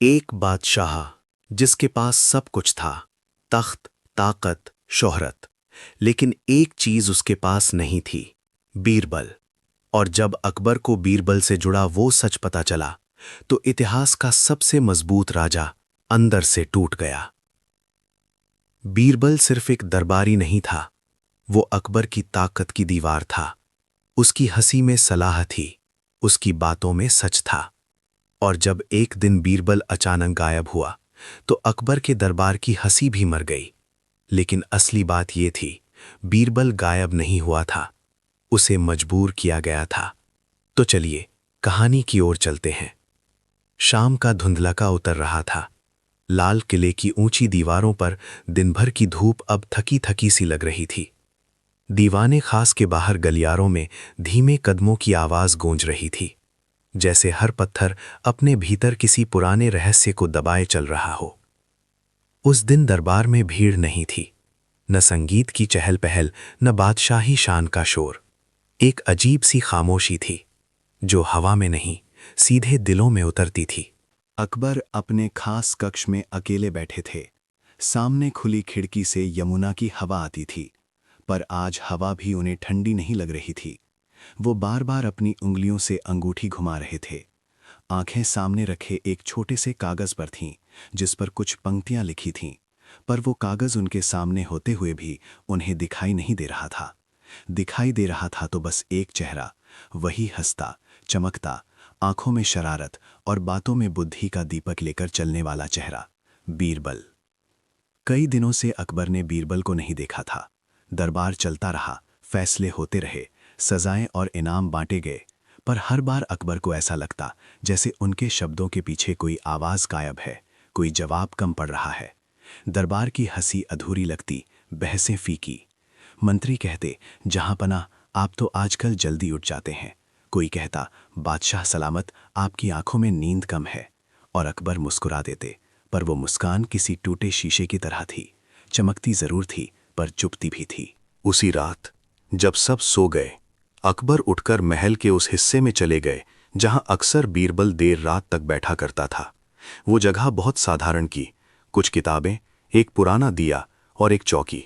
एक बादशाह जिसके पास सब कुछ था, तख्त, ताकत, शोहरत, लेकिन एक चीज उसके पास नहीं थी, बीरबल। और जब अकबर को बीरबल से जुड़ा वो सच पता चला, तो इतिहास का सबसे मजबूत राजा अंदर से टूट गया। बीरबल सिर्फ एक दरबारी नहीं था, वो अकबर की ताकत की दीवार था। उसकी हंसी में सलाह थी, उसकी बातों में सच था। और जब एक दिन बीरबल अचानक गायब हुआ, तो अकबर के दरबार की हंसी भी मर गई। लेकिन असली बात यह थी, बीरबल गायब नहीं हुआ था, उसे मजबूर किया गया था। तो चलिए कहानी की ओर चलते हैं। शाम का धुंधलका उतर रहा था। लाल किले की ऊंची दीवारों पर दिन भर की धूप अब थकी थकी सी लग रही थी। दीवाने खास के बाहर गलियारों में धीमे कदमों की आवाज गूंज रही थी, जैसे हर पत्थर अपने भीतर किसी पुराने रहस्य को दबाए चल रहा हो। उस दिन दरबार में भीड़ नहीं थी, न संगीत की चहल पहल, न बादशाही शान का शोर। एक अजीब सी खामोशी थी, जो हवा में नहीं, सीधे दिलों में उतरती थी। अकबर अपने खास कक्ष में अकेले बैठे थे। सामने खुली खिड़की से यमुना की हवा आती थी, पर आज हवा भी उन्हें ठंडी नहीं लग रही थी। वो बार बार अपनी उंगलियों से अंगूठी घुमा रहे थे। आंखें सामने रखे एक छोटे से कागज पर थीं, जिस पर कुछ पंक्तियां लिखी थीं, पर वो कागज उनके सामने होते हुए भी उन्हें दिखाई नहीं दे रहा था। दिखाई दे रहा था तो बस एक चेहरा, वही हंसता, चमकता, आंखों में शरारत और बातों में बुद्धि का दीपक लेकर चलने वाला चेहरा, बीरबल। कई दिनों से अकबर ने बीरबल को नहीं देखा था। दरबार चलता रहा, फैसले होते रहे, सजाएं और इनाम बांटे गए, पर हर बार अकबर को ऐसा लगता जैसे उनके शब्दों के पीछे कोई आवाज गायब है, कोई जवाब कम पड़ रहा है। दरबार की हंसी अधूरी लगती, बहसें फीकी। मंत्री कहते, जहां पना आप तो आजकल जल्दी उठ जाते हैं। कोई कहता, बादशाह सलामत, आपकी आंखों में नींद कम है। और अकबर मुस्कुरा देते, पर वो मुस्कान किसी टूटे शीशे की तरह थी, चमकती जरूर थी पर चुपती भी थी। उसी रात जब सब सो गए, अकबर उठकर महल के उस हिस्से में चले गए जहां अक्सर बीरबल देर रात तक बैठा करता था। वो जगह बहुत साधारण की, कुछ किताबें, एक पुराना दिया और एक चौकी।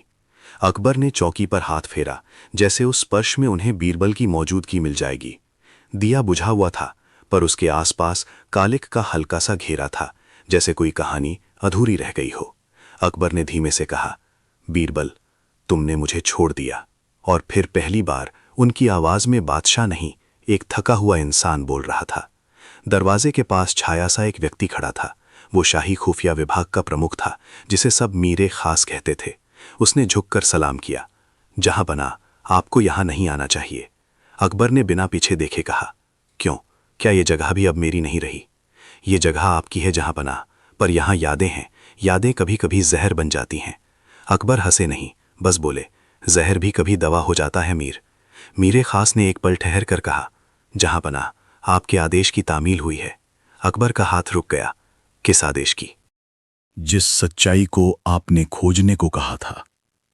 अकबर ने चौकी पर हाथ फेरा, जैसे उस स्पर्श में उन्हें बीरबल की मौजूदगी मिल जाएगी। दिया बुझा हुआ था, पर उसके आसपास कालिक का हल्का सा घेरा था, जैसे कोई कहानी अधूरी रह गई हो। अकबर ने धीमे से कहा, बीरबल, तुमने मुझे छोड़ दिया। और फिर पहली बार उनकी आवाज में बादशाह नहीं, एक थका हुआ इंसान बोल रहा था। दरवाजे के पास छाया सा एक व्यक्ति खड़ा था। वो शाही खुफिया विभाग का प्रमुख था, जिसे सब मीरे खास कहते थे। उसने झुककर सलाम किया, जहां बना, आपको यहां नहीं आना चाहिए। अकबर ने बिना पीछे देखे कहा, क्यों, क्या ये जगह भी अब मेरी नहीं रही? ये जगह आपकी है जहां बना, पर यहां यादें हैं, यादें कभी कभी जहर बन जाती हैं। अकबर हंसे नहीं, बस बोले, जहर भी कभी दवा हो जाता है मीर। मीरे खास ने एक पल ठहर कर कहा, जहां बना, आपके आदेश की तामील हुई है। अकबर का हाथ रुक गया। किस आदेश की? जिस सच्चाई को आपने खोजने को कहा था,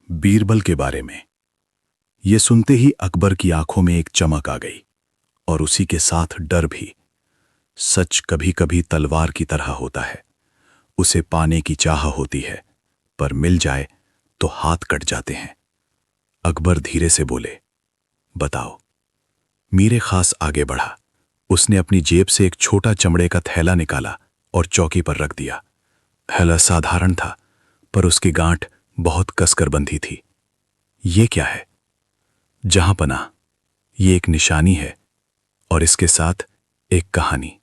बीरबल के बारे में। यह सुनते ही अकबर की आंखों में एक चमक आ गई, और उसी के साथ डर भी। सच कभी कभी तलवार की तरह होता है, उसे पाने की चाह होती है, पर मिल जाए तो हाथ कट जाते हैं। अकबर धीरे से बोले, बताओ। मीरे खास आगे बढ़ा। उसने अपनी जेब से एक छोटा चमड़े का थैला निकाला और चौकी पर रख दिया। थैला साधारण था, पर उसकी गांठ बहुत कसकर बंधी थी। ये क्या है? जहां पना, ये एक निशानी है, और इसके साथ एक कहानी।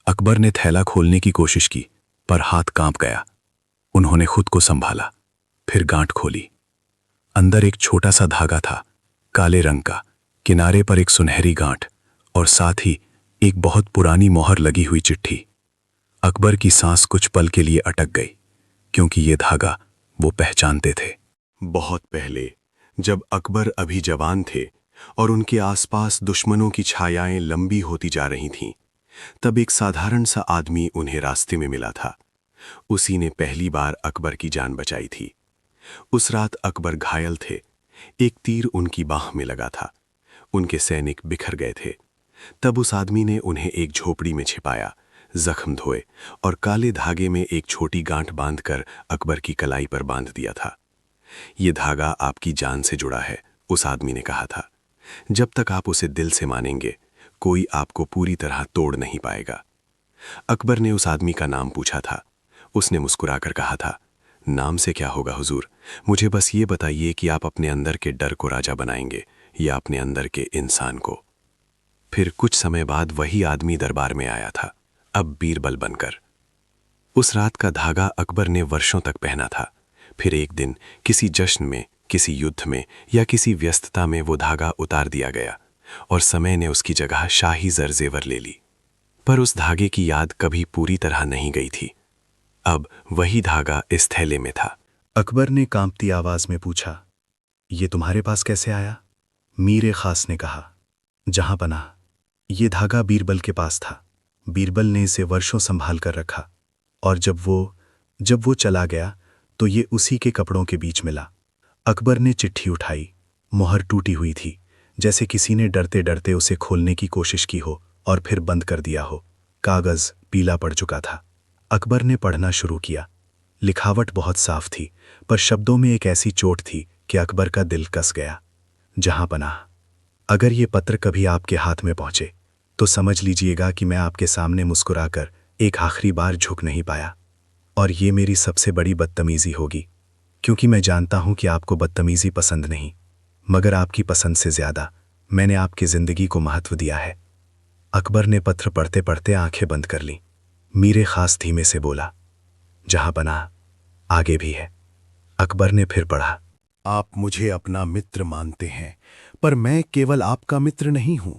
अकबर ने थैला खोलने की कोशिश की, पर हाथ कांप गया। उन्होंने खुद को संभाला, फिर गांठ खोली। अंदर एक छोटा सा धागा था, काले रंग का, किनारे पर एक सुनहरी गांठ, और साथ ही एक बहुत पुरानी मोहर लगी हुई चिट्ठी। अकबर की सांस कुछ पल के लिए अटक गई, क्योंकि ये धागा वो पहचानते थे। बहुत पहले, जब अकबर अभी जवान थे और उनके आसपास दुश्मनों की छायाएं लंबी होती जा रही थीं, तब एक साधारण सा आदमी उन्हें रास्ते में मिला था। उसी ने पहली बार अकबर की जान बचाई थी। उस रात अकबर घायल थे, एक तीर उनकी बाह में लगा था। उनके सैनिक बिखर गए थे। तब उस आदमी ने उन्हें एक झोपड़ी में छिपाया, जख्म धोए और काले धागे में एक छोटी गांठ बांधकर अकबर की कलाई पर बांध दिया था। ये धागा आपकी जान से जुड़ा है, उस आदमी ने कहा था। जब तक आप उसे दिल से मानेंगे, कोई आपको पूरी तरह तोड़ नहीं पाएगा। अकबर ने उस आदमी का नाम पूछा था। उसने मुस्कुराकर कहा था, नाम से क्या होगा हुजूर, मुझे बस ये बताइए कि आप अपने अंदर के डर को राजा बनाएंगे या अपने अंदर के इंसान को। फिर कुछ समय बाद वही आदमी दरबार में आया था, अब बीरबल बनकर। उस रात का धागा अकबर ने वर्षों तक पहना था। फिर एक दिन किसी जश्न में, किसी युद्ध में या किसी व्यस्तता में वो धागा उतार दिया गया और समय ने उसकी जगह शाही जरजेवर ले ली। पर उस धागे की याद कभी पूरी तरह नहीं गई थी। अब वही धागा इस थैले में था। अकबर ने कांपती आवाज में पूछा, ये तुम्हारे पास कैसे आया? मीर खास ने कहा, जहां पनाह, ये धागा बीरबल के पास था। बीरबल ने इसे वर्षों संभाल कर रखा और जब वो चला गया तो ये उसी के कपड़ों के बीच मिला। अकबर ने चिट्ठी उठाई। मोहर टूटी हुई थी, जैसे किसी ने डरते डरते उसे खोलने की कोशिश की हो और फिर बंद कर दिया हो। कागज पीला पड़ चुका था। अकबर ने पढ़ना शुरू किया। लिखावट बहुत साफ थी, पर शब्दों में एक ऐसी चोट थी कि अकबर का दिल कस गया। जहां पनाह, अगर ये पत्र कभी आपके हाथ में पहुंचे तो समझ लीजिएगा कि मैं आपके सामने मुस्कुराकर एक आखिरी बार झुक नहीं पाया, और ये मेरी सबसे बड़ी बदतमीजी होगी, क्योंकि मैं जानता हूं कि आपको बदतमीजी पसंद नहीं, मगर आपकी पसंद से ज्यादा मैंने आपकी जिंदगी को महत्व दिया है। अकबर ने पत्र पढ़ते पढ़ते आंखें बंद कर लीं। मीर खास धीमे से बोला, जहां पनाह, आगे भी है। अकबर ने फिर पढ़ा, आप मुझे अपना मित्र मानते हैं, पर मैं केवल आपका मित्र नहीं हूं,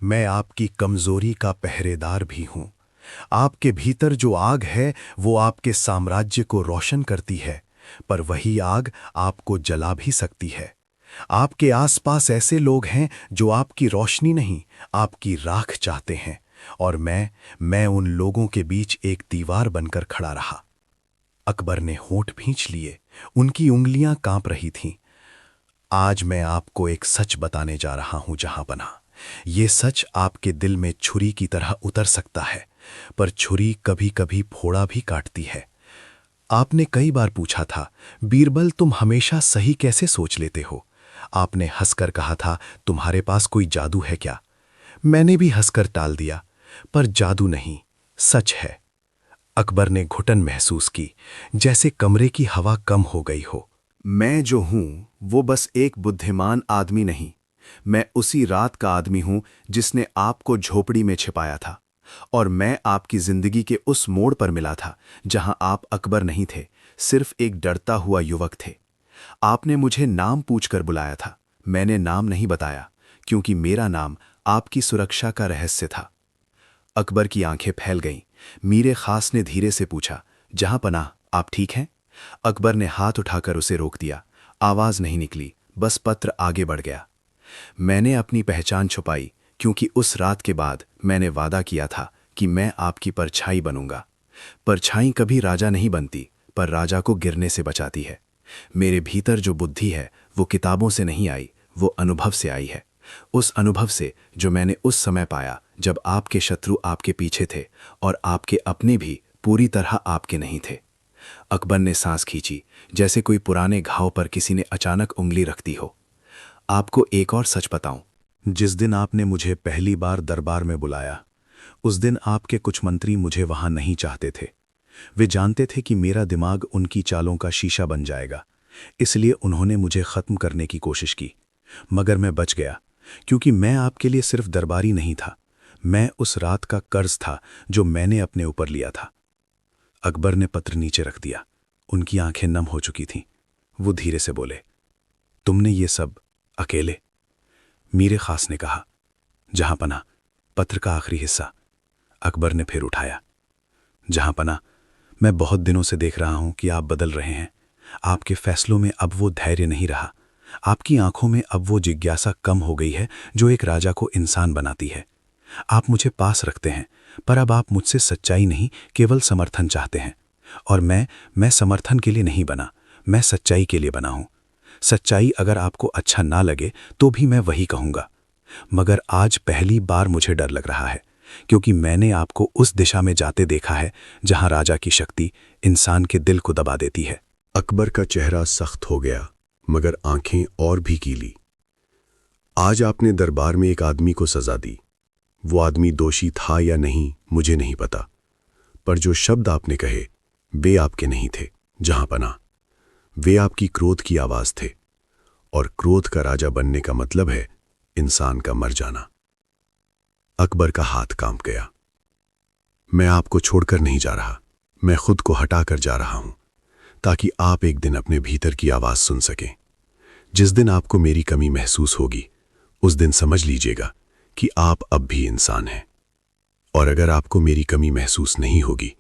मैं आपकी कमजोरी का पहरेदार भी हूं। आपके भीतर जो आग है वो आपके साम्राज्य को रोशन करती है, पर वही आग आपको जला भी सकती है। आपके आसपास ऐसे लोग हैं जो आपकी रोशनी नहीं, आपकी राख चाहते हैं, और मैं उन लोगों के बीच एक दीवार बनकर खड़ा रहा। अकबर ने होंठ भींच लिए, उनकी उंगलियां कांप रही थीं। आज मैं आपको एक सच बताने जा रहा हूं जहां पनाह। ये सच आपके दिल में छुरी की तरह उतर सकता है, पर छुरी कभी कभी फोड़ा भी काटती है। आपने कई बार पूछा था, बीरबल तुम हमेशा सही कैसे सोच लेते हो? आपने हंसकर कहा था, तुम्हारे पास कोई जादू है क्या? मैंने भी हंसकर टाल दिया, पर जादू नहीं, सच है। अकबर ने घुटन महसूस की, जैसे कमरे की हवा कम हो गई हो। मैं जो हूं वो बस एक बुद्धिमान आदमी नहीं, मैं उसी रात का आदमी हूं जिसने आपको झोपड़ी में छिपाया था, और मैं आपकी जिंदगी के उस मोड़ पर मिला था जहां आप अकबर नहीं थे, सिर्फ एक डरता हुआ युवक थे। आपने मुझे नाम पूछकर बुलाया था, मैंने नाम नहीं बताया, क्योंकि मेरा नाम आपकी सुरक्षा का रहस्य था। अकबर की आंखें फैल गईं। मीर खास ने धीरे से पूछा, जहां पनाह, आप ठीक हैं? अकबर ने हाथ उठाकर उसे रोक दिया। आवाज नहीं निकली, बस पत्र आगे बढ़ गया। मैंने अपनी पहचान छुपाई, क्योंकि उस रात के बाद मैंने वादा किया था कि मैं आपकी परछाई बनूंगा। परछाई कभी राजा नहीं बनती, पर राजा को गिरने से बचाती है। मेरे भीतर जो बुद्धि है वो किताबों से नहीं आई, वो अनुभव से आई है। उस अनुभव से जो मैंने उस समय पाया जब आपके शत्रु आपके पीछे थे और आपके अपने भी पूरी तरह आपके नहीं थे। अकबर ने सांस खींची, जैसे कोई पुराने घाव पर किसी ने अचानक उंगली रख दी हो। आपको एक और सच बताऊं, जिस दिन आपने मुझे पहली बार दरबार में बुलाया, उस दिन आपके कुछ मंत्री मुझे वहां नहीं चाहते थे। वे जानते थे कि मेरा दिमाग उनकी चालों का शीशा बन जाएगा, इसलिए उन्होंने मुझे खत्म करने की कोशिश की, मगर मैं बच गया, क्योंकि मैं आपके लिए सिर्फ दरबारी नहीं था, मैं उस रात का कर्ज था जो मैंने अपने ऊपर लिया था। अकबर ने पत्र नीचे रख दिया। उनकी आंखें नम हो चुकी थीं। वो धीरे से बोले, तुमने ये सब अकेले? मीर खास ने कहा, जहां पनाह, पत्र का आखिरी हिस्सा। अकबर ने फिर उठाया, जहां पनाह, मैं बहुत दिनों से देख रहा हूं कि आप बदल रहे हैं। आपके फैसलों में अब वो धैर्य नहीं रहा, आपकी आंखों में अब वो जिज्ञासा कम हो गई है जो एक राजा को इंसान बनाती है। आप मुझे पास रखते हैं, पर अब आप मुझसे सच्चाई नहीं, केवल समर्थन चाहते हैं, और मैं समर्थन के लिए नहीं बना, मैं सच्चाई के लिए बना हूं। सच्चाई अगर आपको अच्छा ना लगे तो भी मैं वही कहूंगा, मगर आज पहली बार मुझे डर लग रहा है क्योंकि मैंने आपको उस दिशा में जाते देखा है जहां राजा की शक्ति इंसान के दिल को दबा देती है। अकबर का चेहरा सख्त हो गया, मगर आंखें और भी कीली। आज आपने दरबार में एक आदमी को सजा दी। वो आदमी दोषी था या नहीं मुझे नहीं पता, पर जो शब्द आपने कहे वे आपके नहीं थे जहांपनाह। वे आपकी क्रोध की आवाज थे, और क्रोध का राजा बनने का मतलब है इंसान का मर जाना। अकबर का हाथ कांप गया। मैं आपको छोड़कर नहीं जा रहा, मैं खुद को हटाकर जा रहा हूं, ताकि आप एक दिन अपने भीतर की आवाज सुन सकें। जिस दिन आपको मेरी कमी महसूस होगी, उस दिन समझ लीजिएगा कि आप अब भी इंसान हैं। और अगर आपको मेरी कमी महसूस नहीं होगी,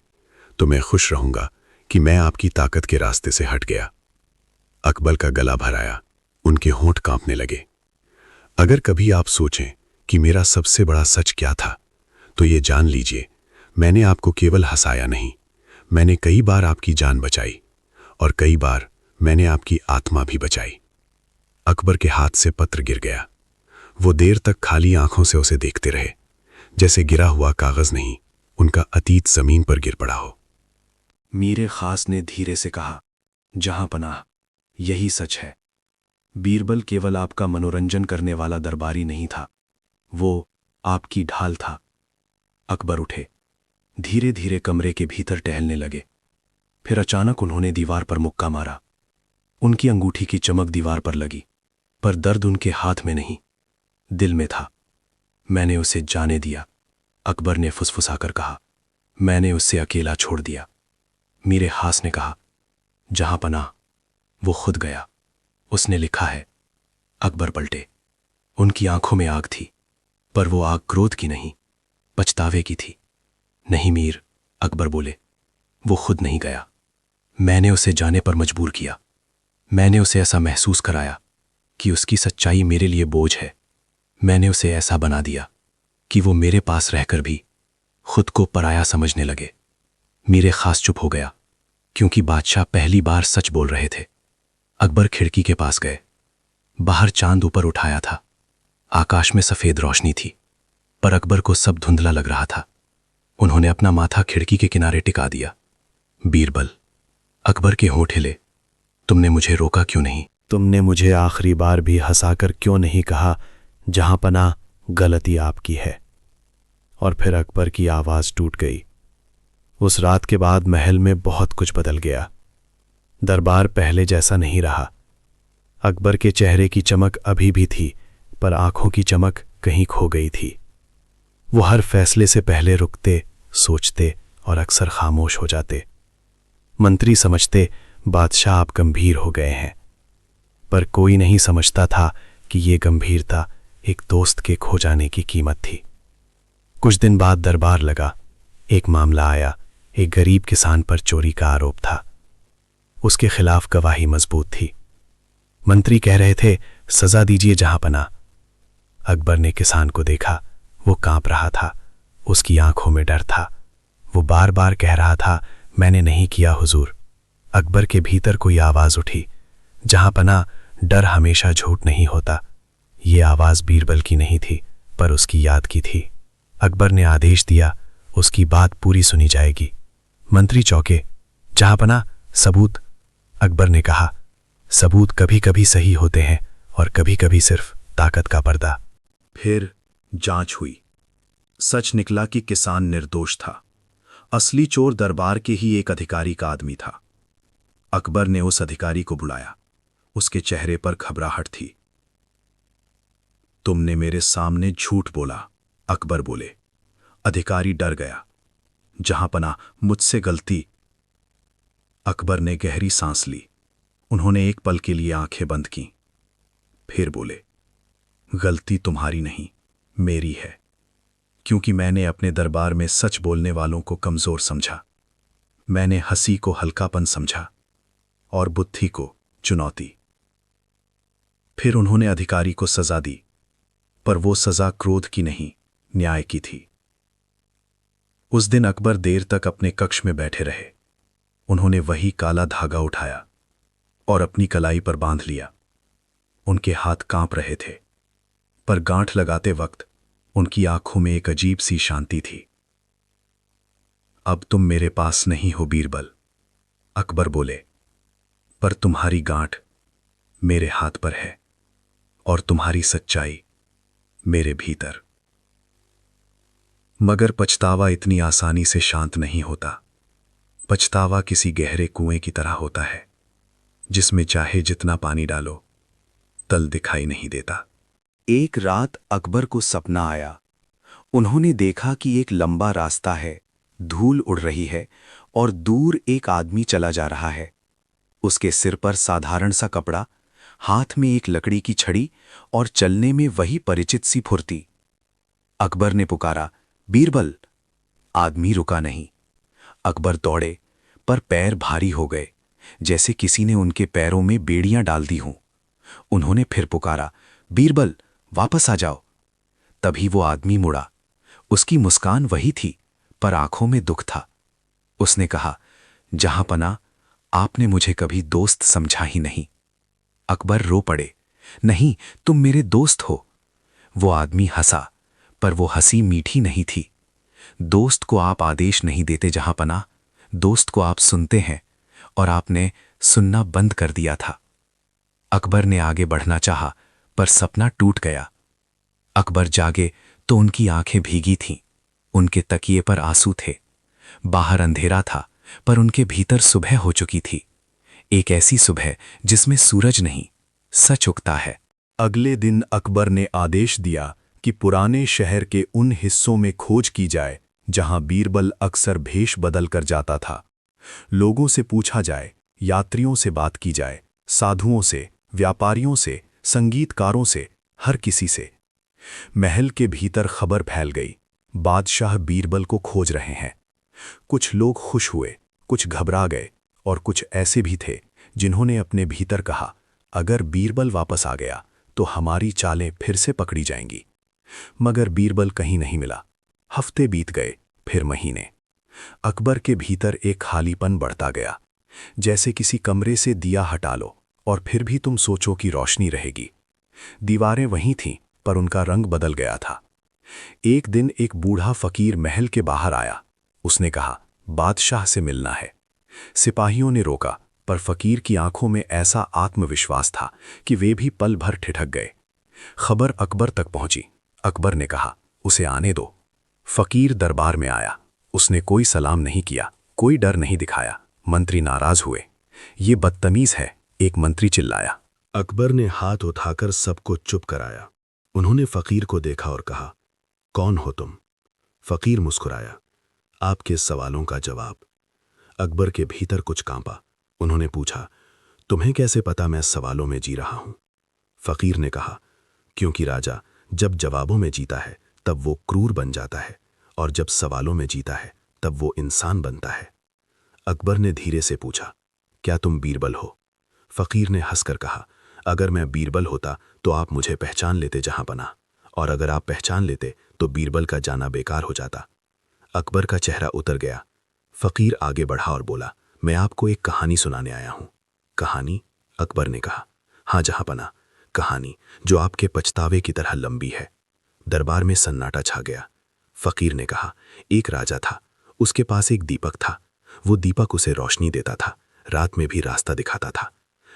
तो मैं खुश रहूंगा कि मैं आपकी ताकत के रास्ते से हट गया। अकबर का गला भर आया, उनके होंठ कांपने लगे। अगर कभी आप सोचें कि मेरा सबसे बड़ा सच क्या था, तो ये जान लीजिए मैंने आपको केवल हंसाया नहीं, मैंने कई बार आपकी जान बचाई, और कई बार मैंने आपकी आत्मा भी बचाई। अकबर के हाथ से पत्र गिर गया। वो देर तक खाली आंखों से उसे देखते रहे, जैसे गिरा हुआ कागज नहीं, उनका अतीत जमीन पर गिर पड़ा हो। मीर खास ने धीरे से कहा, जहांपनाह, यही सच है। बीरबल केवल आपका मनोरंजन करने वाला दरबारी नहीं था, वो आपकी ढाल था। अकबर उठे, धीरे धीरे कमरे के भीतर टहलने लगे। फिर अचानक उन्होंने दीवार पर मुक्का मारा। उनकी अंगूठी की चमक दीवार पर लगी, पर दर्द उनके हाथ में नहीं, दिल में था। मैंने उसे जाने दिया, अकबर ने फुसफुसाकर कहा। मैंने उसे अकेला छोड़ दिया। मीर खास ने कहा, जहांपनाह, वो खुद गया, उसने लिखा है। अकबर पलटे। उनकी आंखों में आग थी, पर वो आग क्रोध की नहीं, पछतावे की थी। नहीं मीर, अकबर बोले, वो खुद नहीं गया, मैंने उसे जाने पर मजबूर किया। मैंने उसे ऐसा महसूस कराया कि उसकी सच्चाई मेरे लिए बोझ है। मैंने उसे ऐसा बना दिया कि वो मेरे पास रहकर भी खुद को पराया समझने लगे। मीर खास चुप हो गया, क्योंकि बादशाह पहली बार सच बोल रहे थे। अकबर खिड़की के पास गए। बाहर चांद ऊपर उठाया था, आकाश में सफेद रोशनी थी, पर अकबर को सब धुंधला लग रहा था। उन्होंने अपना माथा खिड़की के किनारे टिका दिया। बीरबल, अकबर के होंठ हिले, तुमने मुझे रोका क्यों नहीं? तुमने मुझे आखिरी बार भी हंसाकर क्यों नहीं कहा, जहांपनाह, गलती आपकी है। और फिर अकबर की आवाज टूट गई। उस रात के बाद महल में बहुत कुछ बदल गया। दरबार पहले जैसा नहीं रहा। अकबर के चेहरे की चमक अभी भी थी, पर आंखों की चमक कहीं खो गई थी। वो हर फैसले से पहले रुकते, सोचते और अक्सर खामोश हो जाते। मंत्री समझते बादशाह आप गंभीर हो गए हैं, पर कोई नहीं समझता था कि ये गंभीरता एक दोस्त के खो जाने की कीमत थी। कुछ दिन बाद दरबार लगा। एक मामला आया। एक गरीब किसान पर चोरी का आरोप था। उसके खिलाफ गवाही मजबूत थी। मंत्री कह रहे थे, सजा दीजिए जहांपनाह। अकबर ने किसान को देखा, वो कांप रहा था, उसकी आंखों में डर था। वो बार बार कह रहा था, मैंने नहीं किया हुजूर। अकबर के भीतर कोई आवाज उठी, जहांपनाह, डर हमेशा झूठ नहीं होता। ये आवाज बीरबल की नहीं थी, पर उसकी याद की थी। अकबर ने आदेश दिया, उसकी बात पूरी सुनी जाएगी। मंत्री चौंके। जहांपनाह, सबूत? अकबर ने कहा, सबूत कभी कभी सही होते हैं और कभी कभी सिर्फ ताकत का पर्दा। फिर जांच हुई। सच निकला कि किसान निर्दोष था। असली चोर दरबार के ही एक अधिकारी का आदमी था। अकबर ने उस अधिकारी को बुलाया। उसके चेहरे पर घबराहट थी। तुमने मेरे सामने झूठ बोला, अकबर बोले। अधिकारी डर गया। जहांपनाह, मुझसे गलती। अकबर ने गहरी सांस ली। उन्होंने एक पल के लिए आंखें बंद कीं। फिर बोले, गलती तुम्हारी नहीं, मेरी है, क्योंकि मैंने अपने दरबार में सच बोलने वालों को कमजोर समझा। मैंने हंसी को हल्कापन समझा और बुद्धि को चुनौती। फिर उन्होंने अधिकारी को सजा दी, पर वो सजा क्रोध की नहीं, न्याय की थी। उस दिन अकबर देर तक अपने कक्ष में बैठे रहे। उन्होंने वही काला धागा उठाया और अपनी कलाई पर बांध लिया। उनके हाथ कांप रहे थे, पर गांठ लगाते वक्त उनकी आंखों में एक अजीब सी शांति थी। अब तुम मेरे पास नहीं हो बीरबल, अकबर बोले, पर तुम्हारी गांठ मेरे हाथ पर है और तुम्हारी सच्चाई मेरे भीतर। मगर पछतावा इतनी आसानी से शांत नहीं होता। पछतावा किसी गहरे कुएं की तरह होता है, जिसमें चाहे जितना पानी डालो तल दिखाई नहीं देता। एक रात अकबर को सपना आया। उन्होंने देखा कि एक लंबा रास्ता है, धूल उड़ रही है और दूर एक आदमी चला जा रहा है। उसके सिर पर साधारण सा कपड़ा, हाथ में एक लकड़ी की छड़ी और चलने में वही परिचित सी फुर्ती। अकबर ने पुकारा, बीरबल। आदमी रुका नहीं। अकबर दौड़े, पर पैर भारी हो गए, जैसे किसी ने उनके पैरों में बेड़ियां डाल दी हों। उन्होंने फिर पुकारा, बीरबल वापस आ जाओ। तभी वो आदमी मुड़ा। उसकी मुस्कान वही थी, पर आंखों में दुख था। उसने कहा, जहां पना, आपने मुझे कभी दोस्त समझा ही नहीं। अकबर रो पड़े, नहीं, तुम मेरे दोस्त हो। वो आदमी हंसा, पर वो हंसी मीठी नहीं थी। दोस्त को आप आदेश नहीं देते जहां पना, दोस्त को आप सुनते हैं, और आपने सुनना बंद कर दिया था। अकबर ने आगे बढ़ना चाहा, पर सपना टूट गया। अकबर जागे तो उनकी आंखें भीगी थीं। उनके तकिए पर आंसू थे। बाहर अंधेरा था, पर उनके भीतर सुबह हो चुकी थी। एक ऐसी सुबह जिसमें सूरज नहीं, सच उगता है। अगले दिन अकबर ने आदेश दिया कि पुराने शहर के उन हिस्सों में खोज की जाए जहां बीरबल अक्सर भेष बदल कर जाता था। लोगों से पूछा जाए, यात्रियों से बात की जाए, साधुओं से, व्यापारियों से, संगीतकारों से, हर किसी से। महल के भीतर खबर फैल गई, बादशाह बीरबल को खोज रहे हैं। कुछ लोग खुश हुए, कुछ घबरा गए, और कुछ ऐसे भी थे जिन्होंने अपने भीतर कहा, अगर बीरबल वापस आ गया तो हमारी चालें फिर से पकड़ी जाएंगी। मगर बीरबल कहीं नहीं मिला। हफ्ते बीत गए, फिर महीने। अकबर के भीतर एक खालीपन बढ़ता गया, जैसे किसी कमरे से दिया हटा लो और फिर भी तुम सोचो कि रोशनी रहेगी। दीवारें वहीं थीं, पर उनका रंग बदल गया था। एक दिन एक बूढ़ा फकीर महल के बाहर आया। उसने कहा, बादशाह से मिलना है। सिपाहियों ने रोका, पर फकीर की आंखों में ऐसा आत्मविश्वास था कि वे भी पल भर ठिठक गए। खबर अकबर तक पहुंची। अकबर ने कहा, उसे आने दो। फकीर दरबार में आया। उसने कोई सलाम नहीं किया, कोई डर नहीं दिखाया। मंत्री नाराज हुए। ये बदतमीज है, एक मंत्री चिल्लाया। अकबर ने हाथ उठाकर सबको चुप कराया। उन्होंने फकीर को देखा और कहा, कौन हो तुम? फकीर मुस्कुराया, आपके सवालों का जवाब। अकबर के भीतर कुछ कांपा। उन्होंने पूछा, तुम्हें कैसे पता मैं सवालों में जी रहा हूं? फकीर ने कहा, क्योंकि राजा जब जवाबों में जीता है तब वो क्रूर बन जाता है, और जब सवालों में जीता है तब वो इंसान बनता है। अकबर ने धीरे से पूछा, क्या तुम बीरबल हो? फकीर ने हंसकर कहा, अगर मैं बीरबल होता तो आप मुझे पहचान लेते जहां पना, और अगर आप पहचान लेते तो बीरबल का जाना बेकार हो जाता। अकबर का चेहरा उतर गया। फकीर आगे बढ़ा और बोला, मैं आपको एक कहानी सुनाने आया हूं। कहानी? अकबर ने कहा, हाँ जहां पना, कहानी जो आपके पछतावे की तरह लंबी है। दरबार में सन्नाटा छा गया। फकीर ने कहा, एक राजा था, उसके पास एक दीपक था। वो दीपक उसे रोशनी देता था, रात में भी रास्ता दिखाता था।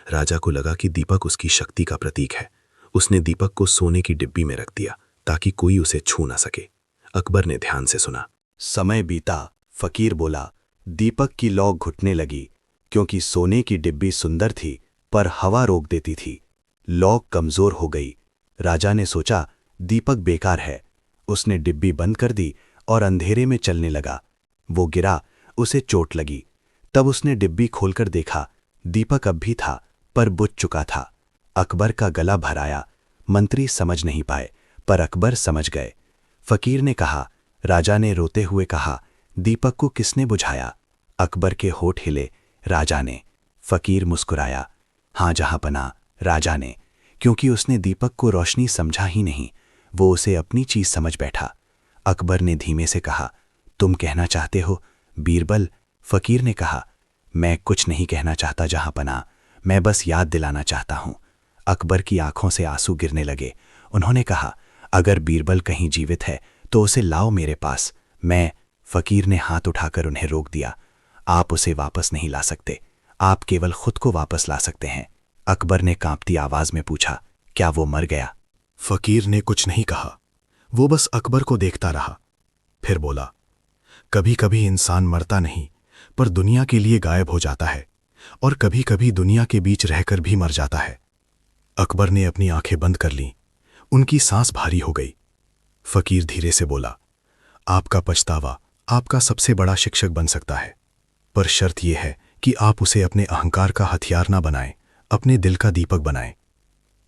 राजा को लगा कि दीपक उसकी शक्ति का प्रतीक है। उसने दीपक को सोने की डिब्बी में रख दिया ताकि कोई उसे छू ना सके। अकबर ने ध्यान से सुना। समय बीता। फकीर बोला, दीपक की लौ घुटने लगी, क्योंकि सोने की डिब्बी सुंदर थी पर हवा रोक देती थी। लौ कमजोर हो गई। राजा ने सोचा, दीपक बेकार है। उसने डिब्बी बंद कर दी और अंधेरे में चलने लगा। वो गिरा, उसे चोट लगी। तब उसने डिब्बी खोलकर देखा, दीपक अब भी था, पर बुझ चुका था। अकबर का गला भर आया। मंत्री समझ नहीं पाए, पर अकबर समझ गए। फकीर ने कहा, राजा ने रोते हुए कहा, दीपक को किसने बुझाया? अकबर के होठ हिले। राजा ने। फकीर मुस्कुराया, हाँ जहां पना, राजा ने, क्योंकि उसने दीपक को रोशनी समझा ही नहीं, वो उसे अपनी चीज समझ बैठा। अकबर ने धीमे से कहा, तुम कहना चाहते हो बीरबल? फकीर ने कहा, मैं कुछ नहीं कहना चाहता जहां पना, मैं बस याद दिलाना चाहता हूं। अकबर की आंखों से आंसू गिरने लगे। उन्होंने कहा, अगर बीरबल कहीं जीवित है तो उसे लाओ मेरे पास। मैं फकीर ने हाथ उठाकर उन्हें रोक दिया। आप उसे वापस नहीं ला सकते, आप केवल खुद को वापस ला सकते हैं। अकबर ने कांपती आवाज में पूछा, क्या वो मर गया? फकीर ने कुछ नहीं कहा, वो बस अकबर को देखता रहा। फिर बोला, कभी कभी इंसान मरता नहीं पर दुनिया के लिए गायब हो जाता है, और कभी कभी दुनिया के बीच रहकर भी मर जाता है। अकबर ने अपनी आंखें बंद कर लीं, उनकी सांस भारी हो गई। फकीर धीरे से बोला, आपका पछतावा आपका सबसे बड़ा शिक्षक बन सकता है, पर शर्त यह है कि आप उसे अपने अहंकार का हथियार ना बनाएं, अपने दिल का दीपक बनाएं।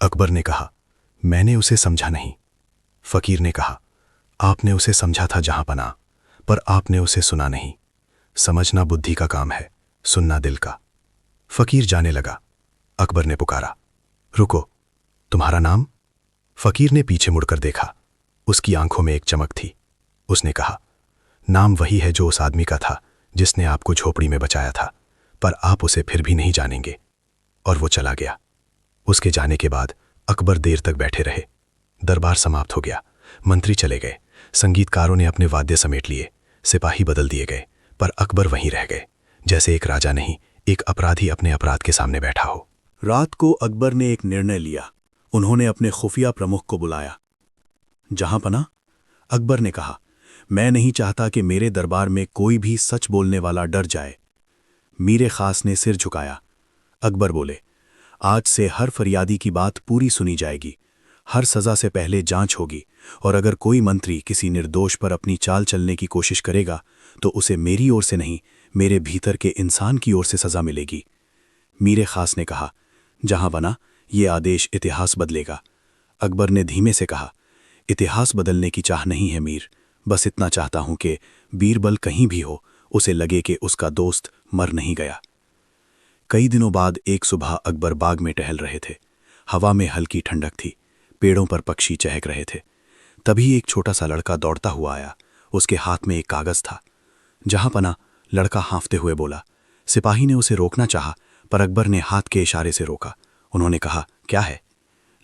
अकबर ने कहा, मैंने उसे समझा नहीं। फकीर ने कहा, आपने उसे समझा था जहांपनाह, पर आपने उसे सुना नहीं। समझना बुद्धि का काम है, सुनना दिल का। फकीर जाने लगा। अकबर ने पुकारा, रुको, तुम्हारा नाम? फकीर ने पीछे मुड़कर देखा। उसकी आंखों में एक चमक थी। उसने कहा, नाम वही है जो उस आदमी का था जिसने आपको झोपड़ी में बचाया था, पर आप उसे फिर भी नहीं जानेंगे। और वो चला गया। उसके जाने के बाद अकबर देर तक बैठे रहे। दरबार समाप्त हो गया। मंत्री चले गए, संगीतकारों ने अपने वाद्य समेट लिए, सिपाही बदल दिए गए, पर अकबर वहीं रह गए, जैसे एक राजा नहीं, एक अपराधी अपने अपराध के सामने बैठा हो। रात को अकबर ने एक निर्णय लिया। उन्होंने अपने खुफिया प्रमुख को बुलाया। जहांपनाह, अकबर ने कहा, मैं नहीं चाहता कि मेरे दरबार में कोई भी सच बोलने वाला डर जाए। मीर खास ने सिर झुकाया। अकबर बोले, आज से हर फरियादी की बात पूरी सुनी जाएगी, हर सजा से पहले जांच होगी, और अगर कोई मंत्री किसी निर्दोष पर अपनी चाल चलने की कोशिश करेगा तो उसे मेरी ओर से नहीं, मेरे भीतर के इंसान की ओर से सजा मिलेगी। मीर खास ने कहा, जहांपनाह, ये आदेश इतिहास बदलेगा। अकबर ने धीमे से कहा, इतिहास बदलने की चाह नहीं है मीर, बस इतना चाहता हूं कि बीरबल कहीं भी हो, उसे लगे कि उसका दोस्त मर नहीं गया। कई दिनों बाद एक सुबह अकबर बाग में टहल रहे थे। हवा में हल्की ठंडक थी, पेड़ों पर पक्षी चहक रहे थे। तभी एक छोटा सा लड़का दौड़ता हुआ आया। उसके हाथ में एक कागज था। जहांपनाह, लड़का हाँफते हुए बोला। सिपाही ने उसे रोकना चाहा, पर अकबर ने हाथ के इशारे से रोका। उन्होंने कहा, क्या है?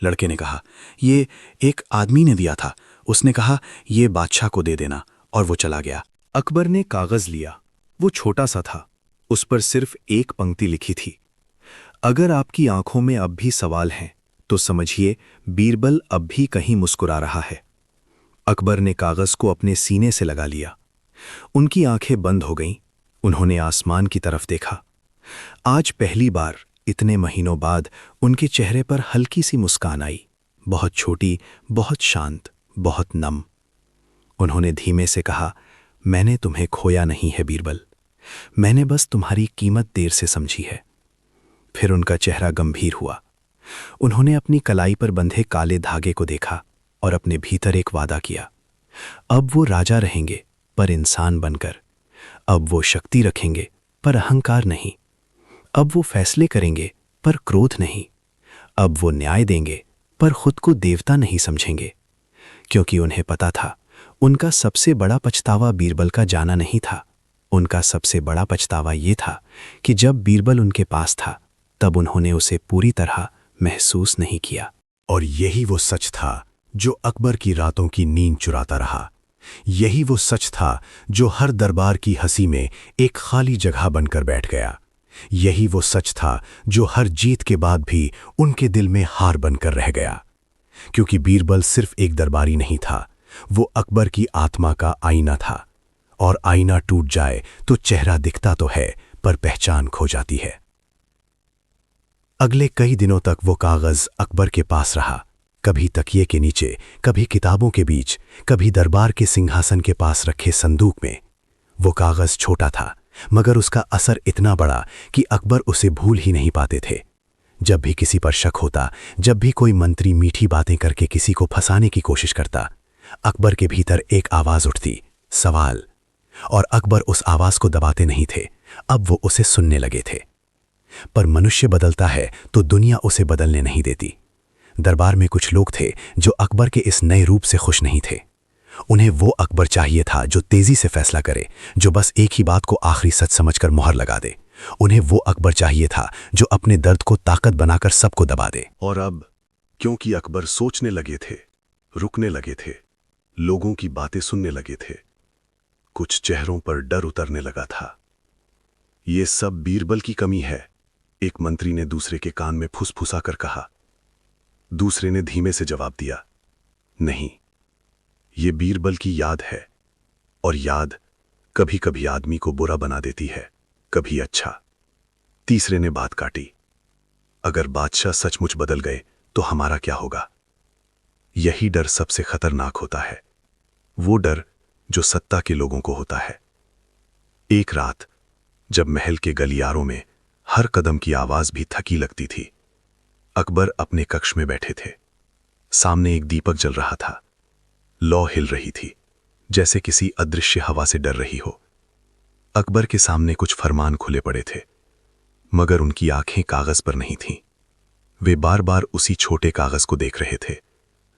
लड़के ने कहा, ये एक आदमी ने दिया था, उसने कहा ये बादशाह को दे देना, और वो चला गया। अकबर ने कागज लिया। वो छोटा सा था, उस पर सिर्फ एक पंक्ति लिखी थी, अगर आपकी आंखों में अब भी सवाल हैं तो समझिए बीरबल अब भी कहीं मुस्कुरा रहा है। अकबर ने कागज को अपने सीने से लगा लिया। उनकी आंखें बंद हो गईं। उन्होंने आसमान की तरफ देखा। आज पहली बार इतने महीनों बाद उनके चेहरे पर हल्की सी मुस्कान आई, बहुत छोटी, बहुत शांत, बहुत नम। उन्होंने धीमे से कहा, मैंने तुम्हें खोया नहीं है बीरबल, मैंने बस तुम्हारी कीमत देर से समझी है। फिर उनका चेहरा गंभीर हुआ। उन्होंने अपनी कलाई पर बंधे काले धागे को देखा और अपने भीतर एक वादा किया। अब वो राजा रहेंगे, पर इंसान बनकर। अब वो शक्ति रखेंगे, पर अहंकार नहीं। अब वो फैसले करेंगे, पर क्रोध नहीं। अब वो न्याय देंगे, पर खुद को देवता नहीं समझेंगे। क्योंकि उन्हें पता था, उनका सबसे बड़ा पछतावा बीरबल का जाना नहीं था। उनका सबसे बड़ा पछतावा ये था कि जब बीरबल उनके पास था, तब उन्होंने उसे पूरी तरह महसूस नहीं किया। और यही वो सच था जो अकबर की रातों की नींद चुराता रहा। यही वो सच था जो हर दरबार की हंसी में एक खाली जगह बनकर बैठ गया। यही वो सच था जो हर जीत के बाद भी उनके दिल में हार बनकर रह गया। क्योंकि बीरबल सिर्फ एक दरबारी नहीं था, वो अकबर की आत्मा का आईना था। और आईना टूट जाए तो चेहरा दिखता तो है, पर पहचान खो जाती है। अगले कई दिनों तक वो कागज अकबर के पास रहा, कभी तकिए के नीचे, कभी किताबों के बीच, कभी दरबार के सिंहासन के पास रखे संदूक में। वो कागज छोटा था, मगर उसका असर इतना बड़ा कि अकबर उसे भूल ही नहीं पाते थे। जब भी किसी पर शक होता, जब भी कोई मंत्री मीठी बातें करके किसी को फंसाने की कोशिश करता, अकबर के भीतर एक आवाज उठती, सवाल। और अकबर उस आवाज को दबाते नहीं थे, अब वो उसे सुनने लगे थे। पर मनुष्य बदलता है तो दुनिया उसे बदलने नहीं देती। दरबार में कुछ लोग थे जो अकबर के इस नए रूप से खुश नहीं थे। उन्हें वो अकबर चाहिए था जो तेजी से फैसला करे, जो बस एक ही बात को आखिरी सच समझकर मोहर लगा दे। उन्हें वो अकबर चाहिए था जो अपने दर्द को ताकत बनाकर सबको दबा दे। और अब क्योंकि अकबर सोचने लगे थे, रुकने लगे थे, लोगों की बातें सुनने लगे थे। कुछ चेहरों पर डर उतरने लगा था। ये सब बीरबल की कमी है, एक मंत्री ने दूसरे के कान में फुसफुसा कर कहा। दूसरे ने धीमे से जवाब दिया, नहीं, ये बीरबल की याद है, और याद कभी कभी आदमी को बुरा बना देती है, कभी अच्छा। तीसरे ने बात काटी, अगर बादशाह सचमुच बदल गए तो हमारा क्या होगा? यही डर सबसे खतरनाक होता है, वो डर जो सत्ता के लोगों को होता है। एक रात जब महल के गलियारों में हर कदम की आवाज भी थकी लगती थी, अकबर अपने कक्ष में बैठे थे। सामने एक दीपक जल रहा था। लौ हिल रही थी, जैसे किसी अदृश्य हवा से डर रही हो। अकबर के सामने कुछ फरमान खुले पड़े थे, मगर उनकी आंखें कागज पर नहीं थीं। वे बार बार उसी छोटे कागज को देख रहे थे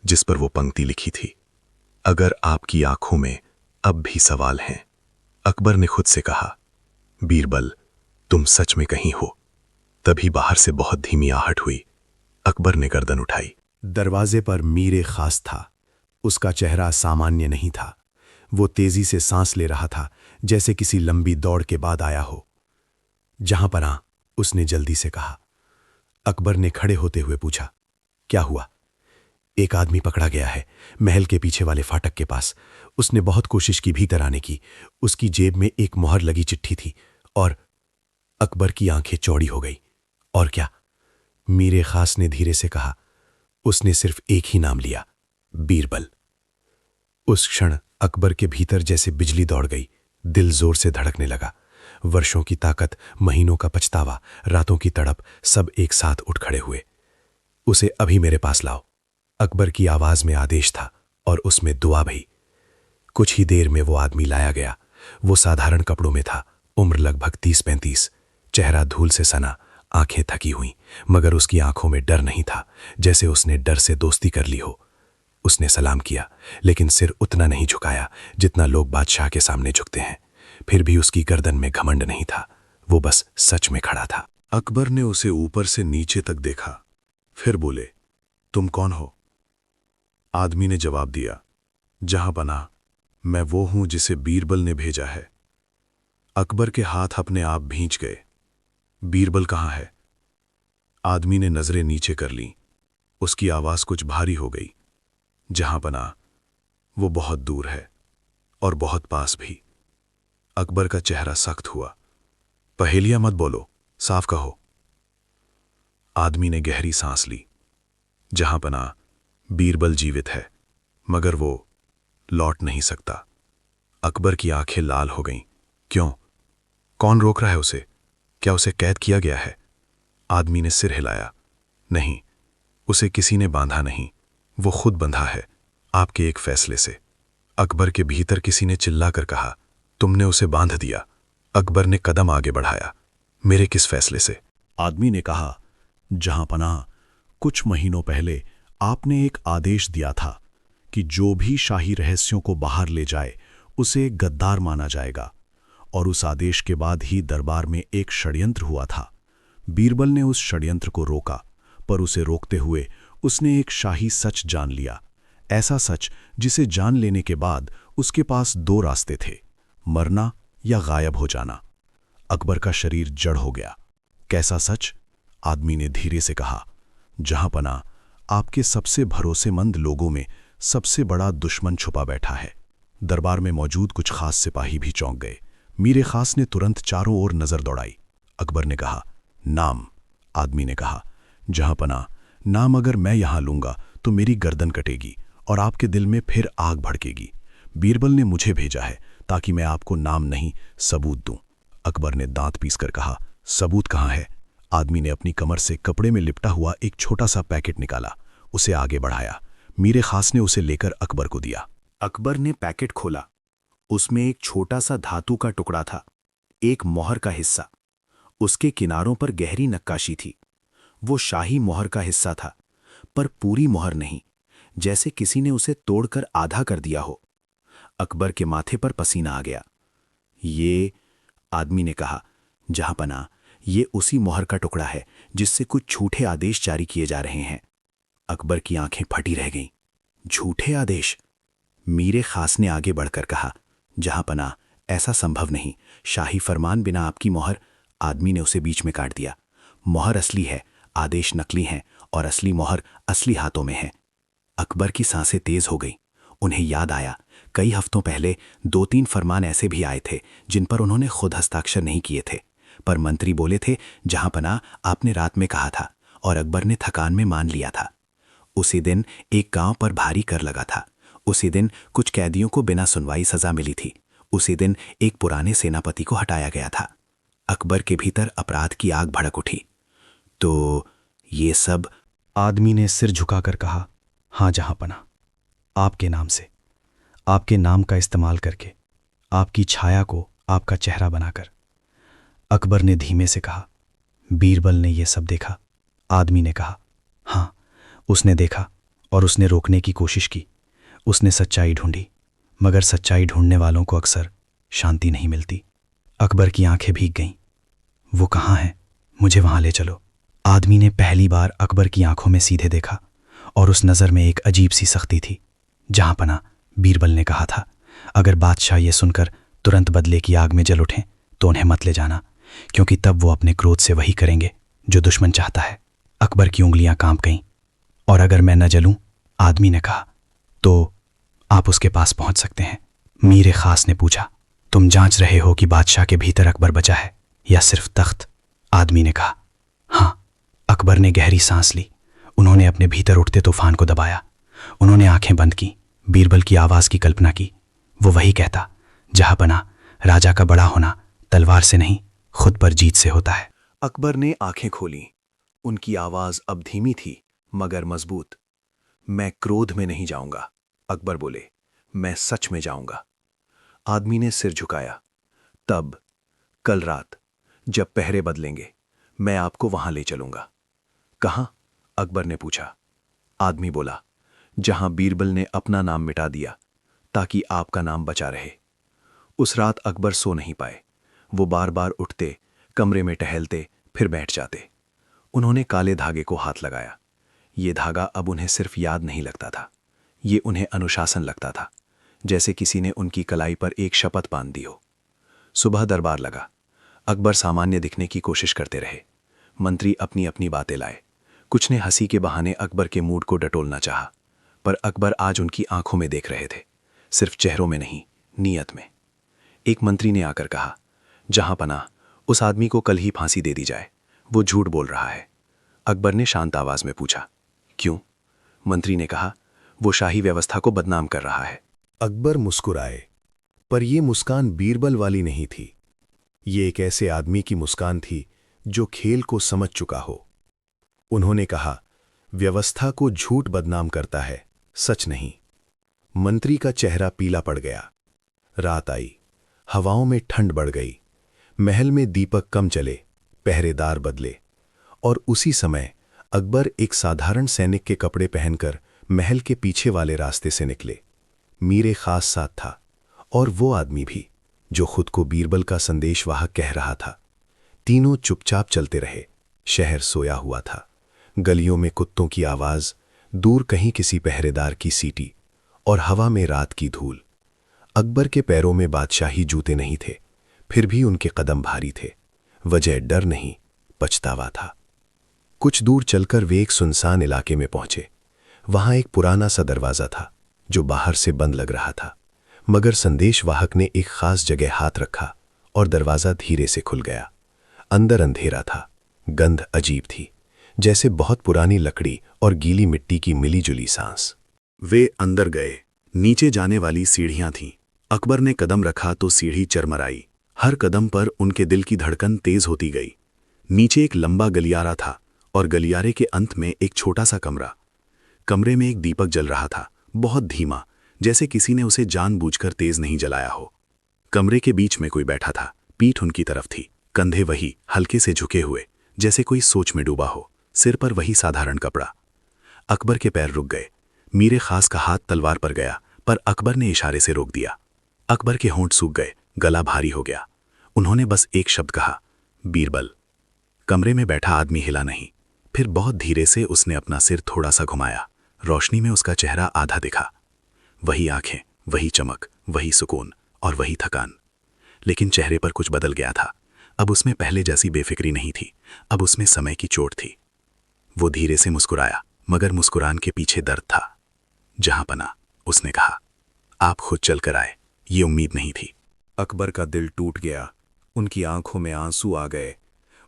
जिस पर वो पंक्ति लिखी थी, अगर आपकी आंखों में अब भी सवाल हैं। अकबर ने खुद से कहा, बीरबल, तुम सच में कहीं हो। तभी बाहर से बहुत धीमी आहट हुई। अकबर ने गर्दन उठाई। दरवाजे पर मीर खास था। उसका चेहरा सामान्य नहीं था। वो तेजी से सांस ले रहा था, जैसे किसी लंबी दौड़ के बाद आया हो। जहां पर आ, उसने जल्दी से कहा। अकबर ने खड़े होते हुए पूछा, क्या हुआ? एक आदमी पकड़ा गया है, महल के पीछे वाले फाटक के पास। उसने बहुत कोशिश की भीतर आने की। उसकी जेब में एक मोहर लगी चिट्ठी थी और अकबर की आंखें चौड़ी हो गई। और क्या? मीर खास ने धीरे से कहा। उसने सिर्फ एक ही नाम लिया, बीरबल। उस क्षण अकबर के भीतर जैसे बिजली दौड़ गई। दिल जोर से धड़कने लगा। वर्षों की ताकत, महीनों का पछतावा, रातों की तड़प, सब एक साथ उठ खड़े हुए। उसे अभी मेरे पास लाओ। अकबर की आवाज में आदेश था और उसमें दुआ भी। कुछ ही देर में वो आदमी लाया गया। वो साधारण कपड़ों में था, उम्र लगभग 30-35, चेहरा धूल से सना, आंखें थकी हुई, मगर उसकी आंखों में डर नहीं था, जैसे उसने डर से दोस्ती कर ली हो। उसने सलाम किया, लेकिन सिर उतना नहीं झुकाया जितना लोग बादशाह के सामने झुकते हैं। फिर भी उसकी गर्दन में घमंड नहीं था, वो बस सच में खड़ा था। अकबर ने उसे ऊपर से नीचे तक देखा, फिर बोले, तुम कौन हो? आदमी ने जवाब दिया, जहां पनाह, मैं वो हूं जिसे बीरबल ने भेजा है। अकबर के हाथ अपने आप भींच गए। बीरबल कहाँ है? आदमी ने नजरें नीचे कर लीं। उसकी आवाज कुछ भारी हो गई। जहां पनाह, वो बहुत दूर है और बहुत पास भी। अकबर का चेहरा सख्त हुआ। पहेलियां मत बोलो, साफ कहो। आदमी ने गहरी सांस ली। जहां पनाह, बीरबल जीवित है, मगर वो लौट नहीं सकता। अकबर की आंखें लाल हो गईं। क्यों? कौन रोक रहा है उसे? क्या उसे कैद किया गया है? आदमी ने सिर हिलाया। नहीं, उसे किसी ने बांधा नहीं, वो खुद बंधा है, आपके एक फैसले से। अकबर के भीतर किसी ने चिल्लाकर कहा, तुमने उसे बांध दिया। अकबर ने कदम आगे बढ़ाया। मेरे किस फैसले से? आदमी ने कहा, जहां पनाह, कुछ महीनों पहले आपने एक आदेश दिया था कि जो भी शाही रहस्यों को बाहर ले जाए उसे गद्दार माना जाएगा, और उस आदेश के बाद ही दरबार में एक षड्यंत्र हुआ था। बीरबल ने उस षड्यंत्र को रोका, पर उसे रोकते हुए उसने एक शाही सच जान लिया, ऐसा सच जिसे जान लेने के बाद उसके पास 2 रास्ते थे, मरना या गायब हो जाना। अकबर का शरीर जड़ हो गया। कैसा सच? आदमी ने धीरे से कहा, जहां पनाह, आपके सबसे भरोसेमंद लोगों में सबसे बड़ा दुश्मन छुपा बैठा है। दरबार में मौजूद कुछ खास सिपाही भी चौंक गए। मीर खास ने तुरंत चारों ओर नजर दौड़ाई। अकबर ने कहा, नाम? आदमी ने कहा, जहां पनाह, नाम अगर मैं यहां लूंगा तो मेरी गर्दन कटेगी और आपके दिल में फिर आग भड़केगी। बीरबल ने मुझे भेजा है ताकि मैं आपको नाम नहीं, सबूत दूं। अकबर ने दांत पीसकर कहा, सबूत कहां है? आदमी ने अपनी कमर से कपड़े में लिपटा हुआ एक छोटा सा पैकेट निकाला, उसे आगे बढ़ाया। मीर खास ने उसे लेकर अकबर को दिया। अकबर ने पैकेट खोला। उसमें एक छोटा सा धातु का टुकड़ा था, एक मोहर का हिस्सा। उसके किनारों पर गहरी नक्काशी थी। वो शाही मोहर का हिस्सा था, पर पूरी मोहर नहीं, जैसे किसी ने उसे तोड़कर आधा कर दिया हो। अकबर के माथे पर पसीना आ गया। ये, आदमी ने कहा, जहां पनाह, ये उसी मोहर का टुकड़ा है जिससे कुछ झूठे आदेश जारी किए जा रहे हैं। अकबर की आंखें फटी रह गईं। झूठे आदेश? मीरे खास ने आगे बढ़कर कहा, जहां पना ऐसा संभव नहीं। शाही फरमान बिना आपकी मोहर। आदमी ने उसे बीच में काट दिया। मोहर असली है, आदेश नकली हैं और असली मोहर असली हाथों में है। अकबर की सांसें तेज हो गई। उन्हें याद आया, कई हफ्तों पहले 2-3 फरमान ऐसे भी आए थे जिन पर उन्होंने खुद हस्ताक्षर नहीं किए थे, पर मंत्री बोले थे जहां पना आपने रात में कहा था, और अकबर ने थकान में मान लिया था। उसी दिन एक गांव पर भारी कर लगा था। उसी दिन कुछ कैदियों को बिना सुनवाई सजा मिली थी। उसी दिन एक पुराने सेनापति को हटाया गया था। अकबर के भीतर अपराध की आग भड़क उठी। तो ये सब? आदमी ने सिर झुकाकर कहा, हाँ जहांपना, आपके नाम से, आपके नाम का इस्तेमाल करके, आपकी छाया को आपका चेहरा बनाकर। अकबर ने धीमे से कहा, बीरबल ने यह सब देखा? आदमी ने कहा, हाँ, उसने देखा और उसने रोकने की कोशिश की। उसने सच्चाई ढूंढी, मगर सच्चाई ढूंढने वालों को अक्सर शांति नहीं मिलती। अकबर की आंखें भीग गईं। वो कहाँ है? मुझे वहां ले चलो। आदमी ने पहली बार अकबर की आंखों में सीधे देखा और उस नज़र में एक अजीब सी सख्ती थी। जहांपना, बीरबल ने कहा था, अगर बादशाह ये सुनकर तुरंत बदले की आग में जल उठें तो उन्हें मत ले जाना, क्योंकि तब वो अपने क्रोध से वही करेंगे जो दुश्मन चाहता है। अकबर की उंगलियां कांप गईं। और अगर मैं न जलूं, आदमी ने कहा, तो आप उसके पास पहुंच सकते हैं। मीरे खास ने पूछा, तुम जांच रहे हो कि बादशाह के भीतर अकबर बचा है या सिर्फ तख्त? आदमी ने कहा, हाँ। अकबर ने गहरी सांस ली। उन्होंने अपने भीतर उठते तूफान को दबाया। उन्होंने आंखें बंद की, बीरबल की आवाज की कल्पना की। वो वही कहता, जहांपना, राजा का बड़ा होना तलवार से नहीं, खुद पर जीत से होता है। अकबर ने आंखें खोलीं। उनकी आवाज अब धीमी थी मगर मजबूत। मैं क्रोध में नहीं जाऊंगा, अकबर बोले, मैं सच में जाऊंगा। आदमी ने सिर झुकाया। तब कल रात जब पहरे बदलेंगे, मैं आपको वहां ले चलूंगा। कहां? अकबर ने पूछा। आदमी बोला, जहां बीरबल ने अपना नाम मिटा दिया ताकि आपका नाम बचा रहे। उस रात अकबर सो नहीं पाए। वो बार बार उठते, कमरे में टहलते, फिर बैठ जाते। उन्होंने काले धागे को हाथ लगाया। ये धागा अब उन्हें सिर्फ याद नहीं लगता था, ये उन्हें अनुशासन लगता था, जैसे किसी ने उनकी कलाई पर एक शपथ बांध दी हो। सुबह दरबार लगा। अकबर सामान्य दिखने की कोशिश करते रहे। मंत्री अपनी अपनी बातें लाए। कुछ ने हंसी के बहाने अकबर के मूड को डटोलना चाहा, पर अकबर आज उनकी आंखों में देख रहे थे, सिर्फ चेहरों में नहीं, नीयत में। एक मंत्री ने आकर कहा, जहांपना, उस आदमी को कल ही फांसी दे दी जाए, वो झूठ बोल रहा है। अकबर ने शांत आवाज में पूछा, क्यों? मंत्री ने कहा, वो शाही व्यवस्था को बदनाम कर रहा है। अकबर मुस्कुराए, पर यह मुस्कान बीरबल वाली नहीं थी। ये एक ऐसे आदमी की मुस्कान थी जो खेल को समझ चुका हो। उन्होंने कहा, व्यवस्था को झूठ बदनाम करता है, सच नहीं। मंत्री का चेहरा पीला पड़ गया। रात आई, हवाओं में ठंड बढ़ गई। महल में दीपक कम चले, पहरेदार बदले, और उसी समय अकबर एक साधारण सैनिक के कपड़े पहनकर महल के पीछे वाले रास्ते से निकले। मीरे खास साथ था, और वो आदमी भी जो खुद को बीरबल का संदेशवाहक कह रहा था। तीनों चुपचाप चलते रहे। शहर सोया हुआ था। गलियों में कुत्तों की आवाज, दूर कहीं किसी पहरेदार की सीटी, और हवा में रात की धूल। अकबर के पैरों में बादशाही जूते नहीं थे, फिर भी उनके कदम भारी थे। वजह डर नहीं, पछतावा था। कुछ दूर चलकर वे एक सुनसान इलाके में पहुंचे। वहां एक पुराना सा दरवाजा था जो बाहर से बंद लग रहा था, मगर संदेशवाहक ने एक खास जगह हाथ रखा और दरवाजा धीरे से खुल गया। अंदर अंधेरा था, गंध अजीब थी, जैसे बहुत पुरानी लकड़ी और गीली मिट्टी की मिलीजुली सांस। वे अंदर गए। नीचे जाने वाली सीढ़ियां थीं। अकबर ने कदम रखा तो सीढ़ी चरमराई। हर कदम पर उनके दिल की धड़कन तेज होती गई। नीचे एक लंबा गलियारा था और गलियारे के अंत में एक छोटा सा कमरा। कमरे में एक दीपक जल रहा था, बहुत धीमा, जैसे किसी ने उसे जानबूझकर तेज नहीं जलाया हो। कमरे के बीच में कोई बैठा था, पीठ उनकी तरफ थी, कंधे वही हल्के से झुके हुए, जैसे कोई सोच में डूबा हो, सिर पर वही साधारण कपड़ा। अकबर के पैर रुक गए। मीरे खास का हाथ तलवार पर गया, पर अकबर ने इशारे से रोक दिया। अकबर के होंठ सूख गए, गला भारी हो गया। उन्होंने बस एक शब्द कहा, बीरबल। कमरे में बैठा आदमी हिला नहीं। फिर बहुत धीरे से उसने अपना सिर थोड़ा सा घुमाया। रोशनी में उसका चेहरा आधा दिखा। वही आंखें, वही चमक, वही सुकून और वही थकान। लेकिन चेहरे पर कुछ बदल गया था। अब उसमें पहले जैसी बेफिक्री नहीं थी, अब उसमें समय की चोट थी। वो धीरे से मुस्कुराया, मगर मुस्कुरान के पीछे दर्द था। जहां पना, उसने कहा, आप खुद चलकर आए, ये उम्मीद नहीं थी। अकबर का दिल टूट गया, उनकी आंखों में आंसू आ गए।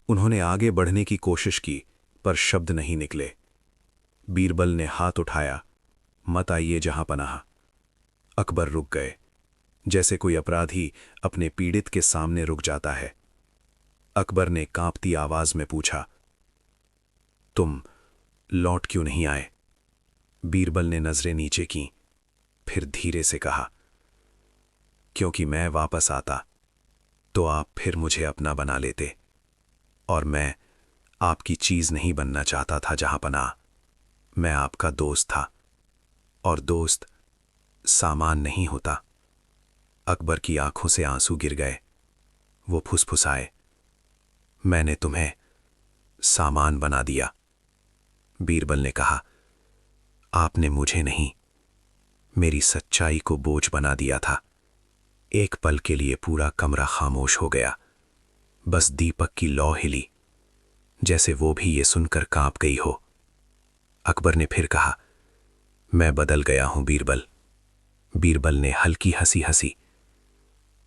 उन्होंने आगे बढ़ने की कोशिश की, पर शब्द नहीं निकले। बीरबल ने हाथ उठाया, मत आइए जहां पनाह। अकबर रुक गए, जैसे कोई अपराधी अपने पीड़ित के सामने रुक जाता है। अकबर ने कांपती आवाज में पूछा, तुम लौट क्यों नहीं आए? बीरबल ने नजरें नीचे कीं, फिर धीरे से कहा, क्योंकि मैं वापस आता तो आप फिर मुझे अपना बना लेते, और मैं आपकी चीज नहीं बनना चाहता था जहां पनाह। मैं आपका दोस्त था, और दोस्त सामान नहीं होता। अकबर की आंखों से आंसू गिर गए। वो फुसफुसाए, मैंने तुम्हें सामान बना दिया। बीरबल ने कहा, आपने मुझे नहीं, मेरी सच्चाई को बोझ बना दिया था। एक पल के लिए पूरा कमरा खामोश हो गया। बस दीपक की लौ हिली, जैसे वो भी ये सुनकर कांप गई हो। अकबर ने फिर कहा, मैं बदल गया हूं बीरबल। बीरबल ने हल्की हंसी हंसी।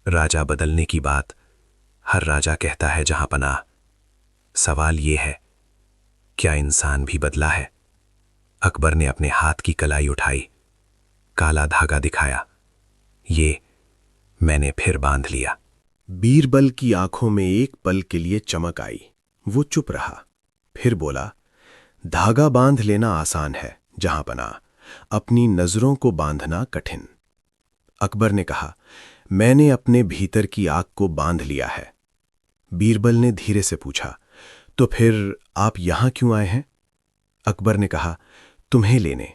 राजा बदलने की बात हर राजा कहता है जहां पनाह। सवाल ये है, क्या इंसान भी बदला है? अकबर ने अपने हाथ की कलाई उठाई, काला धागा दिखाया। ये मैंने फिर बांध लिया। बीरबल की आंखों में एक पल के लिए चमक आई। वो चुप रहा, फिर बोला, धागा बांध लेना आसान है जहां पनाह, अपनी नजरों को बांधना कठिन। अकबर ने कहा, मैंने अपने भीतर की आग को बांध लिया है। बीरबल ने धीरे से पूछा, तो फिर आप यहां क्यों आए हैं? अकबर ने कहा, तुम्हें लेने।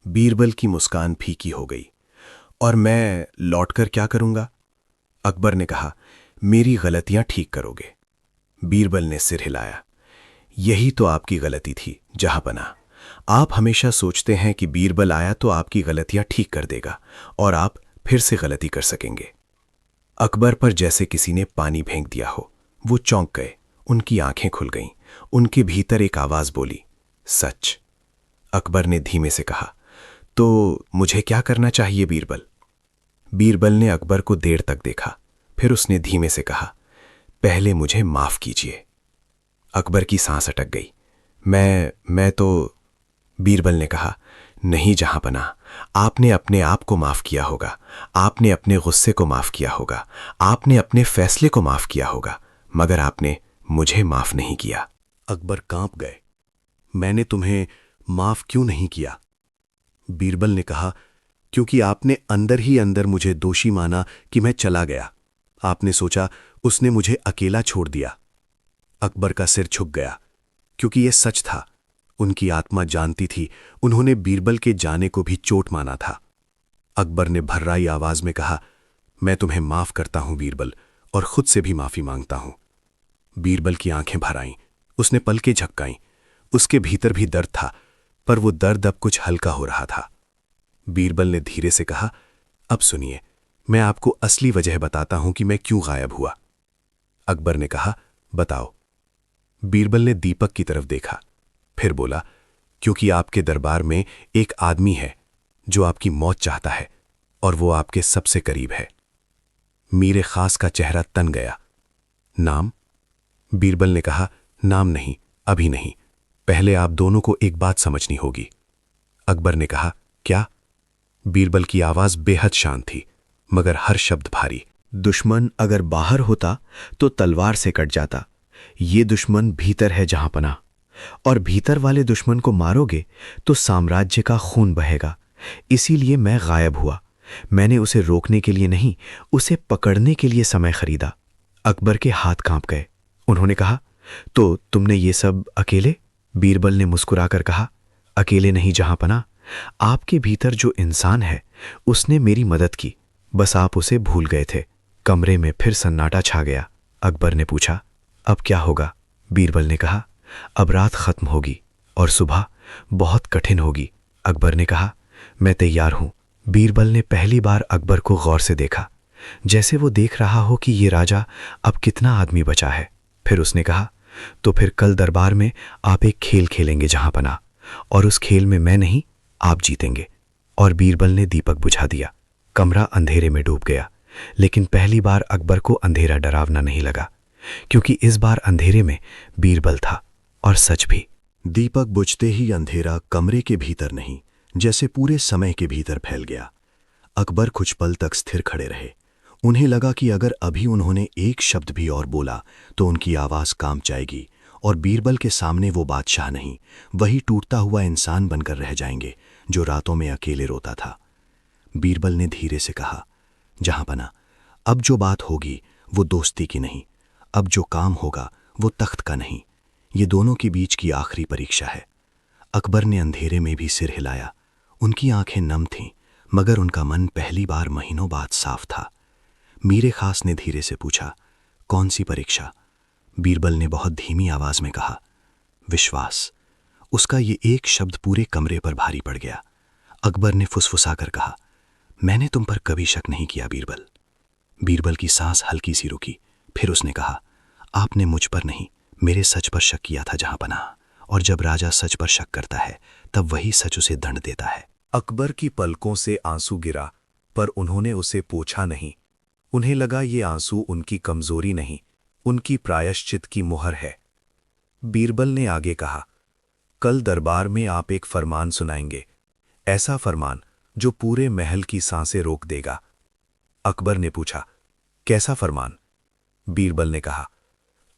बीरबल की मुस्कान फीकी हो गई। और मैं लौटकर क्या करूंगा? अकबर ने कहा, मेरी गलतियां ठीक करोगे। बीरबल ने सिर हिलाया। यही तो आपकी गलती थी जहां पनाह। आप हमेशा सोचते हैं कि बीरबल आया तो आपकी गलतियां ठीक कर देगा और आप फिर से गलती कर सकेंगे। अकबर पर जैसे किसी ने पानी फेंक दिया हो। वो चौंक गए, उनकी आंखें खुल गईं। उनके भीतर एक आवाज बोली, सच। अकबर ने धीमे से कहा, तो मुझे क्या करना चाहिए बीरबल? बीरबल ने अकबर को देर तक देखा, फिर उसने धीमे से कहा, पहले मुझे माफ कीजिए। अकबर की सांस अटक गई। मैं तो, बीरबल ने कहा, नहीं जहां पनाह, आपने अपने आप को माफ किया होगा, आपने अपने गुस्से को माफ किया होगा, आपने अपने फैसले को माफ किया होगा, मगर आपने मुझे माफ नहीं किया। अकबर कांप गए। मैंने तुम्हें माफ क्यों नहीं किया? बीरबल ने कहा, क्योंकि आपने अंदर ही अंदर मुझे दोषी माना कि मैं चला गया। आपने सोचा उसने मुझे अकेला छोड़ दिया। अकबर का सिर झुक गया, क्योंकि यह सच था। उनकी आत्मा जानती थी उन्होंने बीरबल के जाने को भी चोट माना था। अकबर ने भर्राई आवाज में कहा, मैं तुम्हें माफ करता हूं बीरबल, और खुद से भी माफी मांगता हूं। बीरबल की आंखें भर आईं, उसने पलकें झपकाईं। उसके भीतर भी दर्द था, पर वो दर्द अब कुछ हल्का हो रहा था। बीरबल ने धीरे से कहा, अब सुनिए, मैं आपको असली वजह बताता हूं कि मैं क्यों गायब हुआ। अकबर ने कहा, बताओ। बीरबल ने दीपक की तरफ देखा, फिर बोला, क्योंकि आपके दरबार में एक आदमी है जो आपकी मौत चाहता है, और वो आपके सबसे करीब है। मीरे खास का चेहरा तन गया। नाम? बीरबल ने कहा, नाम नहीं, अभी नहीं, पहले आप दोनों को एक बात समझनी होगी। अकबर ने कहा, क्या? बीरबल की आवाज बेहद शांत थी, मगर हर शब्द भारी। दुश्मन अगर बाहर होता तो तलवार से कट जाता। ये दुश्मन भीतर है जहां पनाह, और भीतर वाले दुश्मन को मारोगे तो साम्राज्य का खून बहेगा। इसीलिए मैं गायब हुआ। मैंने उसे रोकने के लिए नहीं, उसे पकड़ने के लिए समय खरीदा। अकबर के हाथ कांप गए। उन्होंने कहा, तो तुमने ये सब अकेले? बीरबल ने मुस्कुराकर कहा, अकेले नहीं जहां पनाह, आपके भीतर जो इंसान है उसने मेरी मदद की, बस आप उसे भूल गए थे। कमरे में फिर सन्नाटा छा गया। अकबर ने पूछा, अब क्या होगा? बीरबल ने कहा, अब रात खत्म होगी और सुबह बहुत कठिन होगी। अकबर ने कहा, मैं तैयार हूं। बीरबल ने पहली बार अकबर को गौर से देखा, जैसे वो देख रहा हो कि ये राजा अब कितना आदमी बचा है। फिर उसने कहा, तो फिर कल दरबार में आप एक खेल खेलेंगे जहांपना, और उस खेल में मैं नहीं, आप जीतेंगे। और बीरबल ने दीपक बुझा दिया। कमरा अंधेरे में डूब गया, लेकिन पहली बार अकबर को अंधेरा डरावना नहीं लगा, क्योंकि इस बार अंधेरे में बीरबल था, और सच भी। दीपक बुझते ही अंधेरा कमरे के भीतर नहीं, जैसे पूरे समय के भीतर फैल गया। अकबर कुछ पल तक स्थिर खड़े रहे। उन्हें लगा कि अगर अभी उन्होंने एक शब्द भी और बोला तो उनकी आवाज कांप जाएगी, और बीरबल के सामने वो बादशाह नहीं, वही टूटता हुआ इंसान बनकर रह जाएंगे जो रातों में अकेले रोता था। बीरबल ने धीरे से कहा, जहांपना, अब जो बात होगी वो दोस्ती की नहीं, अब जो काम होगा वो तख्त का नहीं, ये दोनों के बीच की आखिरी परीक्षा है। अकबर ने अंधेरे में भी सिर हिलाया। उनकी आंखें नम थीं, मगर उनका मन पहली बार महीनों बाद साफ था। मीरे खास ने धीरे से पूछा, कौन सी परीक्षा? बीरबल ने बहुत धीमी आवाज में कहा, विश्वास। उसका ये एक शब्द पूरे कमरे पर भारी पड़ गया। अकबर ने फुसफुसाकर कहा, मैंने तुम पर कभी शक नहीं किया बीरबल। बीरबल की सांस हल्की सी रुकी। फिर उसने कहा, आपने मुझ पर नहीं, मेरे सच पर शक किया था जहांपना, और जब राजा सच पर शक करता है तब वही सच उसे दंड देता है। अकबर की पलकों से आंसू गिरा, पर उन्होंने उसे पोंछा नहीं। उन्हें लगा ये आंसू उनकी कमजोरी नहीं, उनकी प्रायश्चित की मुहर है। बीरबल ने आगे कहा, कल दरबार में आप एक फरमान सुनाएंगे, ऐसा फरमान जो पूरे महल की सांसें रोक देगा। अकबर ने पूछा, कैसा फरमान? बीरबल ने कहा,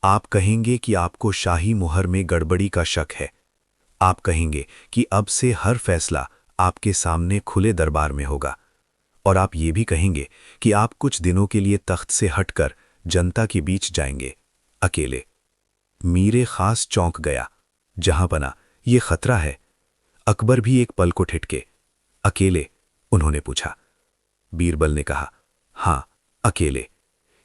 आप कहेंगे कि आपको शाही मुहर में गड़बड़ी का शक है। आप कहेंगे कि अब से हर फैसला आपके सामने खुले दरबार में होगा, और आप ये भी कहेंगे कि आप कुछ दिनों के लिए तख्त से हटकर जनता के बीच जाएंगे, अकेले। मीरे खास चौंक गया। जहांपना, ये खतरा है। अकबर भी एक पल को ठिठके। अकेले? उन्होंने पूछा। बीरबल ने कहा, हां, अकेले,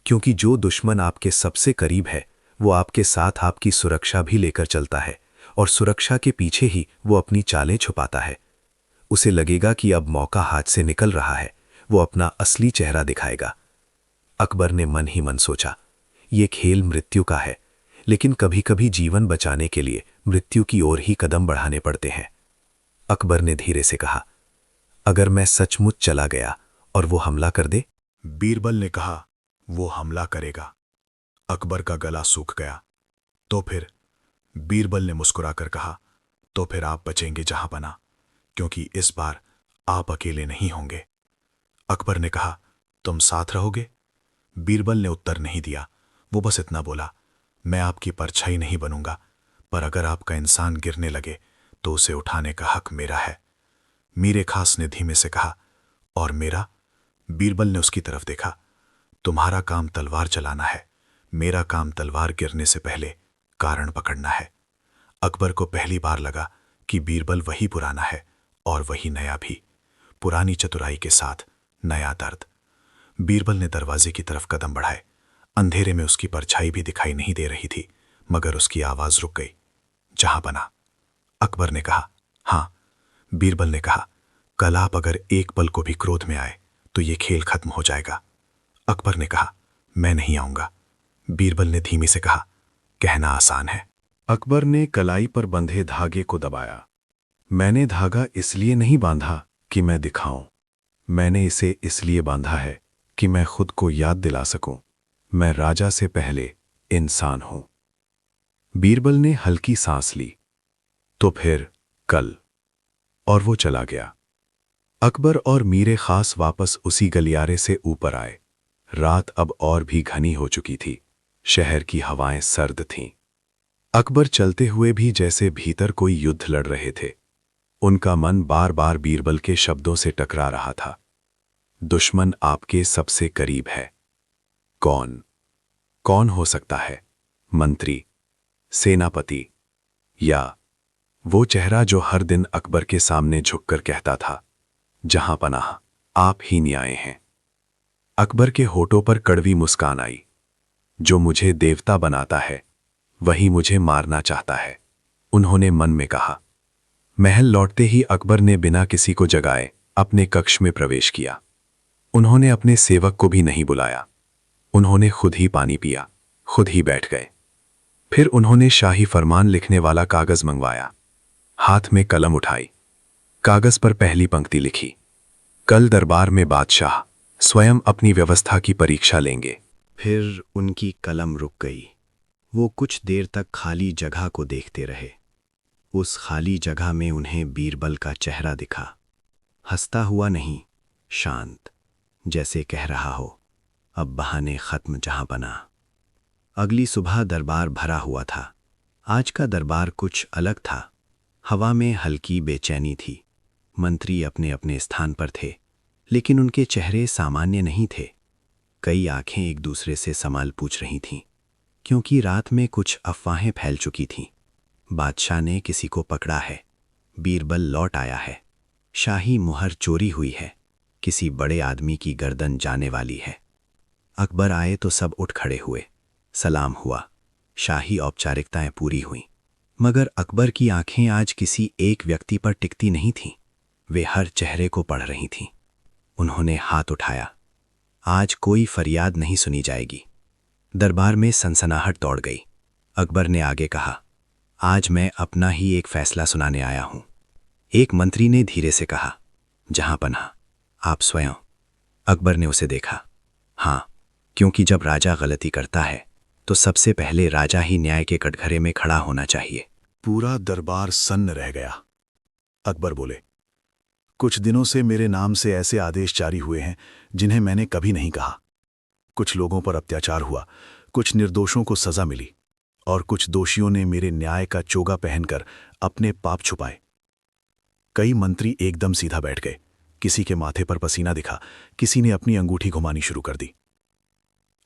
क्योंकि जो दुश्मन आपके सबसे करीब है वो आपके साथ आपकी सुरक्षा भी लेकर चलता है, और सुरक्षा के पीछे ही वो अपनी चालें छुपाता है। उसे लगेगा कि अब मौका हाथ से निकल रहा है, वो अपना असली चेहरा दिखाएगा। अकबर ने मन ही मन सोचा, ये खेल मृत्यु का है, लेकिन कभी कभी जीवन बचाने के लिए मृत्यु की ओर ही कदम बढ़ाने पड़ते हैं। अकबर ने धीरे से कहा, अगर मैं सचमुच चला गया और वो हमला कर दे? बीरबल ने कहा, वो हमला करेगा। अकबर का गला सूख गया। तो फिर? बीरबल ने मुस्कुराकर कहा, तो फिर आप बचेंगे जहांपना, क्योंकि इस बार आप अकेले नहीं होंगे। अकबर ने कहा, तुम साथ रहोगे? बीरबल ने उत्तर नहीं दिया। वो बस इतना बोला, मैं आपकी परछाई नहीं बनूंगा, पर अगर आपका इंसान गिरने लगे तो उसे उठाने का हक मेरा है। मीरे खास ने धीमे से कहा, और मेरा? बीरबल ने उसकी तरफ देखा। तुम्हारा काम तलवार चलाना है, मेरा काम तलवार गिरने से पहले कारण पकड़ना है। अकबर को पहली बार लगा कि बीरबल वही पुराना है और वही नया भी, पुरानी चतुराई के साथ नया दर्द। बीरबल ने दरवाजे की तरफ कदम बढ़ाए। अंधेरे में उसकी परछाई भी दिखाई नहीं दे रही थी, मगर उसकी आवाज रुक गई। जहांपना? अकबर ने कहा, हां। बीरबल ने कहा, कल आप अगर एक पल को भी क्रोध में आए तो ये खेल खत्म हो जाएगा। अकबर ने कहा, मैं नहीं आऊंगा। बीरबल ने धीमे से कहा, कहना आसान है। अकबर ने कलाई पर बंधे धागे को दबाया। मैंने धागा इसलिए नहीं बांधा कि मैं दिखाऊं, मैंने इसे इसलिए बांधा है कि मैं खुद को याद दिला सकूं, मैं राजा से पहले इंसान हूं। बीरबल ने हल्की सांस ली। तो फिर कल? और वो चला गया। अकबर और मीरे खास वापस उसी गलियारे से ऊपर आए। रात अब और भी घनी हो चुकी थी। शहर की हवाएं सर्द थीं। अकबर चलते हुए भी जैसे भीतर कोई युद्ध लड़ रहे थे। उनका मन बार बार बीरबल के शब्दों से टकरा रहा था। दुश्मन आपके सबसे करीब है। कौन? कौन हो सकता है? मंत्री, सेनापति, या वो चेहरा जो हर दिन अकबर के सामने झुककर कहता था, जहांपनाह, आप ही न्याय हैं। अकबर के होठों पर कड़वी मुस्कान आई। जो मुझे देवता बनाता है वही मुझे मारना चाहता है, उन्होंने मन में कहा। महल लौटते ही अकबर ने बिना किसी को जगाए अपने कक्ष में प्रवेश किया। उन्होंने अपने सेवक को भी नहीं बुलाया। उन्होंने खुद ही पानी पिया, खुद ही बैठ गए। फिर उन्होंने शाही फरमान लिखने वाला कागज मंगवाया, हाथ में कलम उठाई, कागज पर पहली पंक्ति लिखी, कल दरबार में बादशाह स्वयं अपनी व्यवस्था की परीक्षा लेंगे। फिर उनकी कलम रुक गई। वो कुछ देर तक खाली जगह को देखते रहे। उस खाली जगह में उन्हें बीरबल का चेहरा दिखा, हंसता हुआ नहीं, शांत, जैसे कह रहा हो, अब बहाने खत्म जहांपना। अगली सुबह दरबार भरा हुआ था। आज का दरबार कुछ अलग था। हवा में हल्की बेचैनी थी। मंत्री अपने अपने स्थान पर थे, लेकिन उनके चेहरे सामान्य नहीं थे। कई आंखें एक दूसरे से सवाल पूछ रही थीं, क्योंकि रात में कुछ अफवाहें फैल चुकी थीं। बादशाह ने किसी को पकड़ा है, बीरबल लौट आया है, शाही मुहर चोरी हुई है, किसी बड़े आदमी की गर्दन जाने वाली है। अकबर आए तो सब उठ खड़े हुए, सलाम हुआ, शाही औपचारिकताएं पूरी हुईं। मगर अकबर की आंखें आज किसी एक व्यक्ति पर टिकती नहीं थीं। वे हर चेहरे को पढ़ रही थीं। उन्होंने हाथ उठाया, आज कोई फरियाद नहीं सुनी जाएगी। दरबार में सनसनाहट दौड़ गई। अकबर ने आगे कहा, आज मैं अपना ही एक फैसला सुनाने आया हूं। एक मंत्री ने धीरे से कहा, जहांपनाह, आप स्वयं। अकबर ने उसे देखा। हाँ, क्योंकि जब राजा गलती करता है तो सबसे पहले राजा ही न्याय के कटघरे में खड़ा होना चाहिए। पूरा दरबार सन्न रह गया। अकबर बोले, कुछ दिनों से मेरे नाम से ऐसे आदेश जारी हुए हैं जिन्हें मैंने कभी नहीं कहा। कुछ लोगों पर अत्याचार हुआ, कुछ निर्दोषों को सजा मिली, और कुछ दोषियों ने मेरे न्याय का चोगा पहनकर अपने पाप छुपाए। कई मंत्री एकदम सीधा बैठ गए। किसी के माथे पर पसीना दिखा, किसी ने अपनी अंगूठी घुमानी शुरू कर दी।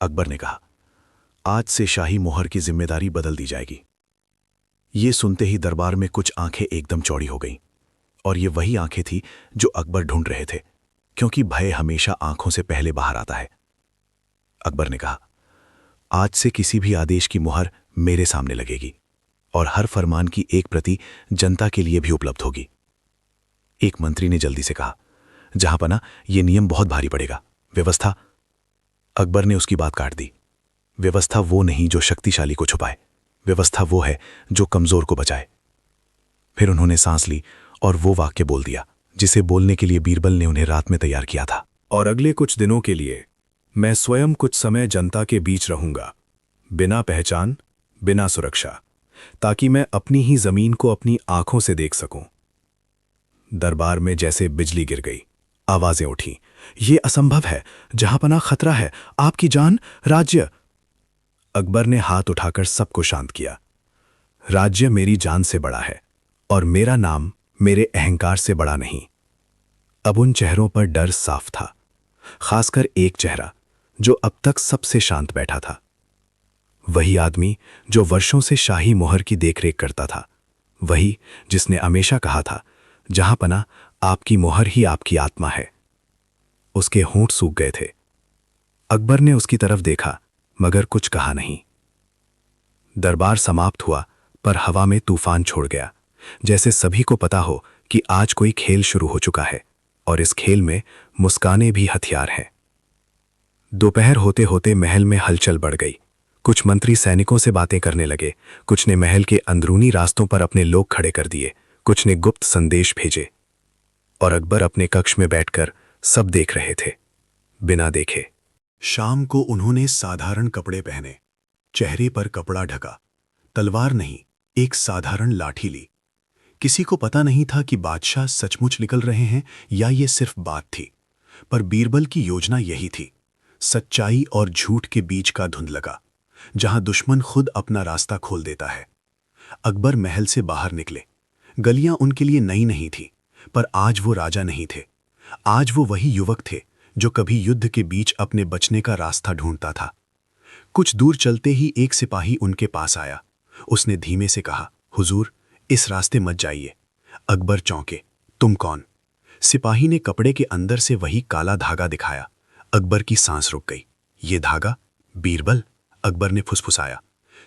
अकबर ने कहा, आज से शाही मोहर की जिम्मेदारी बदल दी जाएगी। ये सुनते ही दरबार में कुछ आंखें एकदम चौड़ी हो गईं, और ये वही आंखें थी जो अकबर ढूंढ रहे थे, क्योंकि भय हमेशा आंखों से पहले बाहर आता है। अकबर ने कहा, आज से किसी भी आदेश की मुहर मेरे सामने लगेगी, और हर फरमान की एक प्रति जनता के लिए भी उपलब्ध होगी। एक मंत्री ने जल्दी से कहा, जहांपना, यह नियम बहुत भारी पड़ेगा। व्यवस्था? अकबर ने उसकी बात काट दी। व्यवस्था वो नहीं जो शक्तिशाली को छुपाए, व्यवस्था वो है जो कमजोर को बचाए। फिर उन्होंने सांस ली और वो वाक्य बोल दिया जिसे बोलने के लिए बीरबल ने उन्हें रात में तैयार किया था। और अगले कुछ दिनों के लिए मैं स्वयं कुछ समय जनता के बीच रहूंगा, बिना पहचान, बिना सुरक्षा, ताकि मैं अपनी ही जमीन को अपनी आंखों से देख सकूं। दरबार में जैसे बिजली गिर गई। आवाजें उठी, ये असंभव है, जहांपना, खतरा है, आपकी जान, राज्य। अकबर ने हाथ उठाकर सबको शांत किया। राज्य मेरी जान से बड़ा है, और मेरा नाम मेरे अहंकार से बड़ा नहीं। अब उन चेहरों पर डर साफ था, खासकर एक चेहरा जो अब तक सबसे शांत बैठा था। वही आदमी जो वर्षों से शाही मोहर की देखरेख करता था, वही जिसने हमेशा कहा था, जहांपना, आपकी मोहर ही आपकी आत्मा है। उसके होंठ सूख गए थे। अकबर ने उसकी तरफ देखा, मगर कुछ कहा नहीं। दरबार समाप्त हुआ, पर हवा में तूफान छोड़ गया, जैसे सभी को पता हो कि आज कोई खेल शुरू हो चुका है, और इस खेल में मुस्काने भी हथियार हैं। दोपहर होते होते महल में हलचल बढ़ गई। कुछ मंत्री सैनिकों से बातें करने लगे, कुछ ने महल के अंदरूनी रास्तों पर अपने लोग खड़े कर दिए, कुछ ने गुप्त संदेश भेजे, और अकबर अपने कक्ष में बैठकर सब देख रहे थे, बिना देखे। शाम को उन्होंने साधारण कपड़े पहने, चेहरे पर कपड़ा ढका, तलवार नहीं, एक साधारण लाठी ली। किसी को पता नहीं था कि बादशाह सचमुच निकल रहे हैं या ये सिर्फ बात थी, पर बीरबल की योजना यही थी, सच्चाई और झूठ के बीच का धुंधलका, जहां दुश्मन खुद अपना रास्ता खोल देता है। अकबर महल से बाहर निकले। गलियां उनके लिए नई नहीं थी, पर आज वो राजा नहीं थे। आज वो वही युवक थे जो कभी युद्ध के बीच अपने बचने का रास्ता ढूंढता था। कुछ दूर चलते ही एक सिपाही उनके पास आया। उसने धीमे से कहा, हुजूर, इस रास्ते मत जाइए। अकबर चौंके, तुम कौन? सिपाही ने कपड़े के अंदर से वही काला धागा दिखाया। अकबर की सांस रुक गई। ये धागा? बीरबल, अकबर ने फुसफुसाया।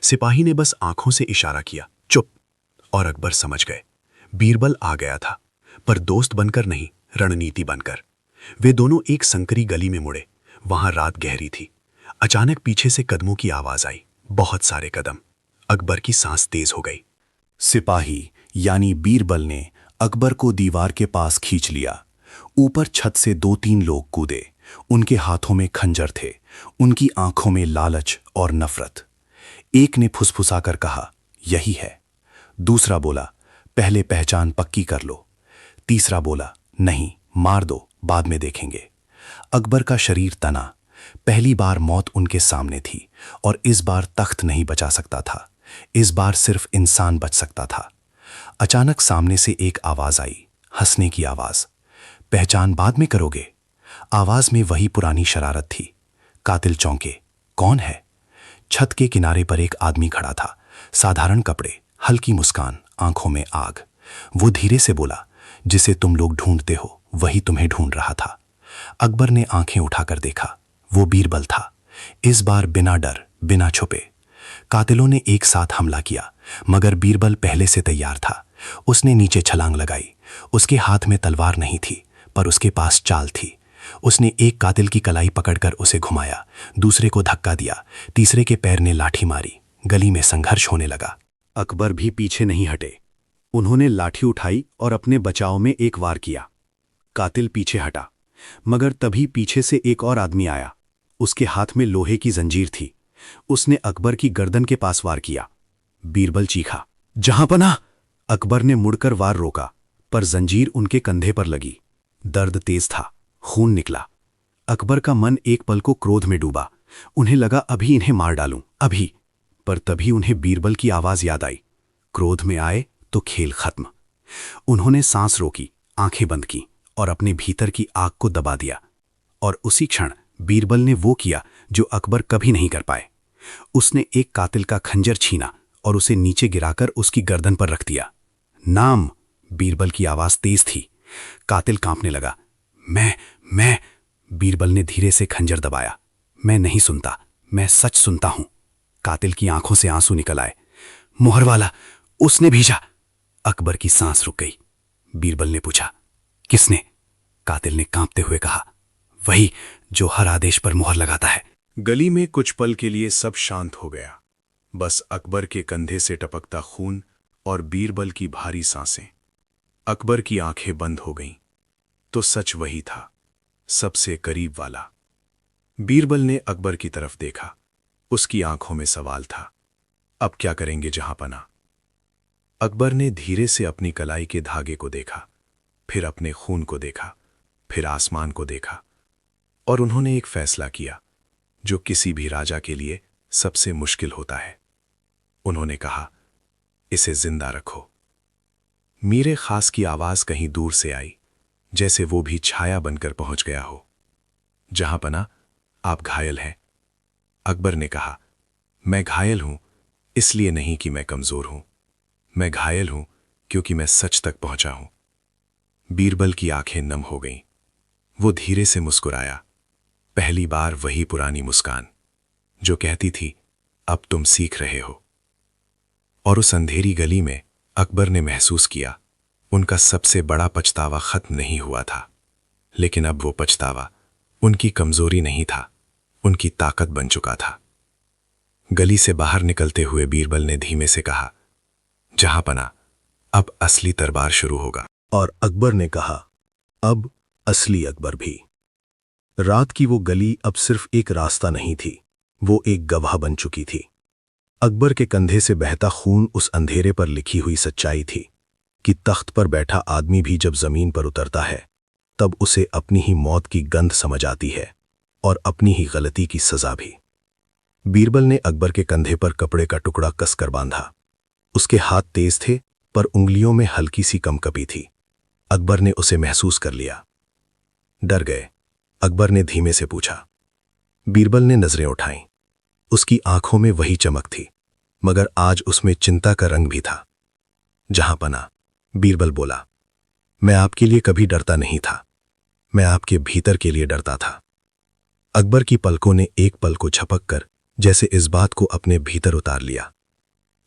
सिपाही ने बस आंखों से इशारा किया, चुप। और अकबर समझ गए, बीरबल आ गया था, पर दोस्त बनकर नहीं, रणनीति बनकर। वे दोनों एक संकरी गली में मुड़े। वहां रात गहरी थी। अचानक पीछे से कदमों की आवाज आई, बहुत सारे कदम। अकबर की सांस तेज हो गई। सिपाही यानी बीरबल ने अकबर को दीवार के पास खींच लिया। ऊपर छत से 2-3 लोग कूदे। उनके हाथों में खंजर थे, उनकी आंखों में लालच और नफरत। एक ने फुसफुसाकर कहा, यही है। दूसरा बोला, पहले पहचान पक्की कर लो। तीसरा बोला, नहीं, मार दो, बाद में देखेंगे। अकबर का शरीर तना। पहली बार मौत उनके सामने थी, और इस बार तख्त नहीं बचा सकता था। इस बार सिर्फ इंसान बच सकता था। अचानक सामने से एक आवाज आई, हंसने की आवाज। पहचान बाद में करोगे? आवाज में वही पुरानी शरारत थी। कातिल चौंके, कौन है? छत के किनारे पर एक आदमी खड़ा था, साधारण कपड़े, हल्की मुस्कान, आंखों में आग। वो धीरे से बोला, जिसे तुम लोग ढूंढते हो वही तुम्हें ढूंढ रहा था। अकबर ने आंखें उठाकर देखा, वो बीरबल था। इस बार बिना डर, बिना छुपे। कातिलों ने एक साथ हमला किया, मगर बीरबल पहले से तैयार था। उसने नीचे छलांग लगाई। उसके हाथ में तलवार नहीं थी, पर उसके पास चाल थी। उसने एक कातिल की कलाई पकड़कर उसे घुमाया, दूसरे को धक्का दिया, तीसरे के पैर ने लाठी मारी। गली में संघर्ष होने लगा। अकबर भी पीछे नहीं हटे। उन्होंने लाठी उठाई और अपने बचाव में एक वार किया। कातिल पीछे हटा, मगर तभी पीछे से एक और आदमी आया। उसके हाथ में लोहे की जंजीर थी। उसने अकबर की गर्दन के पास वार किया। बीरबल चीखा, जहां पनाह! अकबर ने मुड़कर वार रोका, पर जंजीर उनके कंधे पर लगी। दर्द तेज था, खून निकला। अकबर का मन एक पल को क्रोध में डूबा। उन्हें लगा अभी इन्हें मार डालूं, अभी। पर तभी उन्हें बीरबल की आवाज याद आई, क्रोध में आए तो खेल खत्म। उन्होंने सांस रोकी, आंखें बंद की और अपने भीतर की आग को दबा दिया। और उसी क्षण बीरबल ने वो किया जो अकबर कभी नहीं कर पाए। उसने एक कातिल का खंजर छीना और उसे नीचे गिराकर उसकी गर्दन पर रख दिया। नाम! बीरबल की आवाज तेज थी। कातिल कांपने लगा। मैं बीरबल ने धीरे से खंजर दबाया। मैं नहीं सुनता, मैं सच सुनता हूं। कातिल की आंखों से आंसू निकल आए। मोहर वाला, उसने भेजा। अकबर की सांस रुक गई। बीरबल ने पूछा, किसने? कातिल ने कांपते हुए कहा, वही जो हर आदेश पर मोहर लगाता है। गली में कुछ पल के लिए सब शांत हो गया। बस अकबर के कंधे से टपकता खून और बीरबल की भारी सांसें। अकबर की आंखें बंद हो गईं। तो सच वही था, सबसे करीब वाला। बीरबल ने अकबर की तरफ देखा। उसकी आंखों में सवाल था, अब क्या करेंगे जहांपना? अकबर ने धीरे से अपनी कलाई के धागे को देखा, फिर अपने खून को देखा, फिर आसमान को देखा, और उन्होंने एक फैसला किया जो किसी भी राजा के लिए सबसे मुश्किल होता है। उन्होंने कहा, इसे जिंदा रखो। मीरे खास की आवाज कहीं दूर से आई, जैसे वो भी छाया बनकर पहुंच गया हो। जहांपना, आप घायल हैं। अकबर ने कहा, मैं घायल हूं इसलिए नहीं कि मैं कमजोर हूं, मैं घायल हूं क्योंकि मैं सच तक पहुंचा हूं। बीरबल की आंखें नम हो गईं। वो धीरे से मुस्कुराया। पहली बार वही पुरानी मुस्कान जो कहती थी, अब तुम सीख रहे हो। और उस अंधेरी गली में अकबर ने महसूस किया, उनका सबसे बड़ा पछतावा खत्म नहीं हुआ था। लेकिन अब वो पछतावा उनकी कमजोरी नहीं था, उनकी ताकत बन चुका था। गली से बाहर निकलते हुए बीरबल ने धीमे से कहा, जहांपना, अब असली दरबार शुरू होगा। और अकबर ने कहा, अब असली अकबर भी। रात की वो गली अब सिर्फ एक रास्ता नहीं थी, वो एक गवाह बन चुकी थी। अकबर के कंधे से बहता खून उस अंधेरे पर लिखी हुई सच्चाई थी कि तख्त पर बैठा आदमी भी जब जमीन पर उतरता है, तब उसे अपनी ही मौत की गंध समझ आती है और अपनी ही गलती की सजा भी। बीरबल ने अकबर के कंधे पर कपड़े का टुकड़ा कसकर बांधा। उसके हाथ तेज थे, पर उंगलियों में हल्की सी कंपकपी थी। अकबर ने उसे महसूस कर लिया। डर गए? अकबर ने धीमे से पूछा। बीरबल ने नजरें उठाईं। उसकी आंखों में वही चमक थी, मगर आज उसमें चिंता का रंग भी था। जहांपना, बीरबल बोला, मैं आपके लिए कभी डरता नहीं था, मैं आपके भीतर के लिए डरता था। अकबर की पलकों ने एक पल को झपक कर जैसे इस बात को अपने भीतर उतार लिया।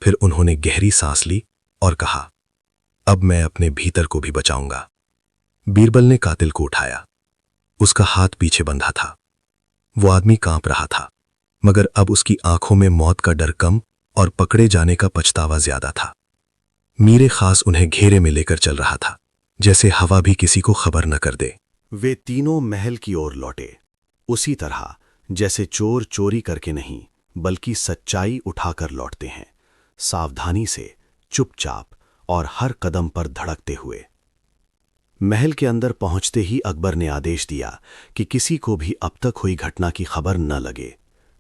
फिर उन्होंने गहरी सांस ली और कहा, अब मैं अपने भीतर को भी बचाऊंगा। बीरबल ने कातिल को उठाया। उसका हाथ पीछे बंधा था। वो आदमी कांप रहा था, मगर अब उसकी आंखों में मौत का डर कम और पकड़े जाने का पछतावा ज्यादा था। मीरे खास उन्हें घेरे में लेकर चल रहा था, जैसे हवा भी किसी को खबर न कर दे। वे तीनों महल की ओर लौटे, उसी तरह जैसे चोर चोरी करके नहीं बल्कि सच्चाई उठाकर लौटते हैं, सावधानी से, चुपचाप और हर कदम पर धड़कते हुए। महल के अंदर पहुंचते ही अकबर ने आदेश दिया कि किसी को भी अब तक हुई घटना की खबर न लगे,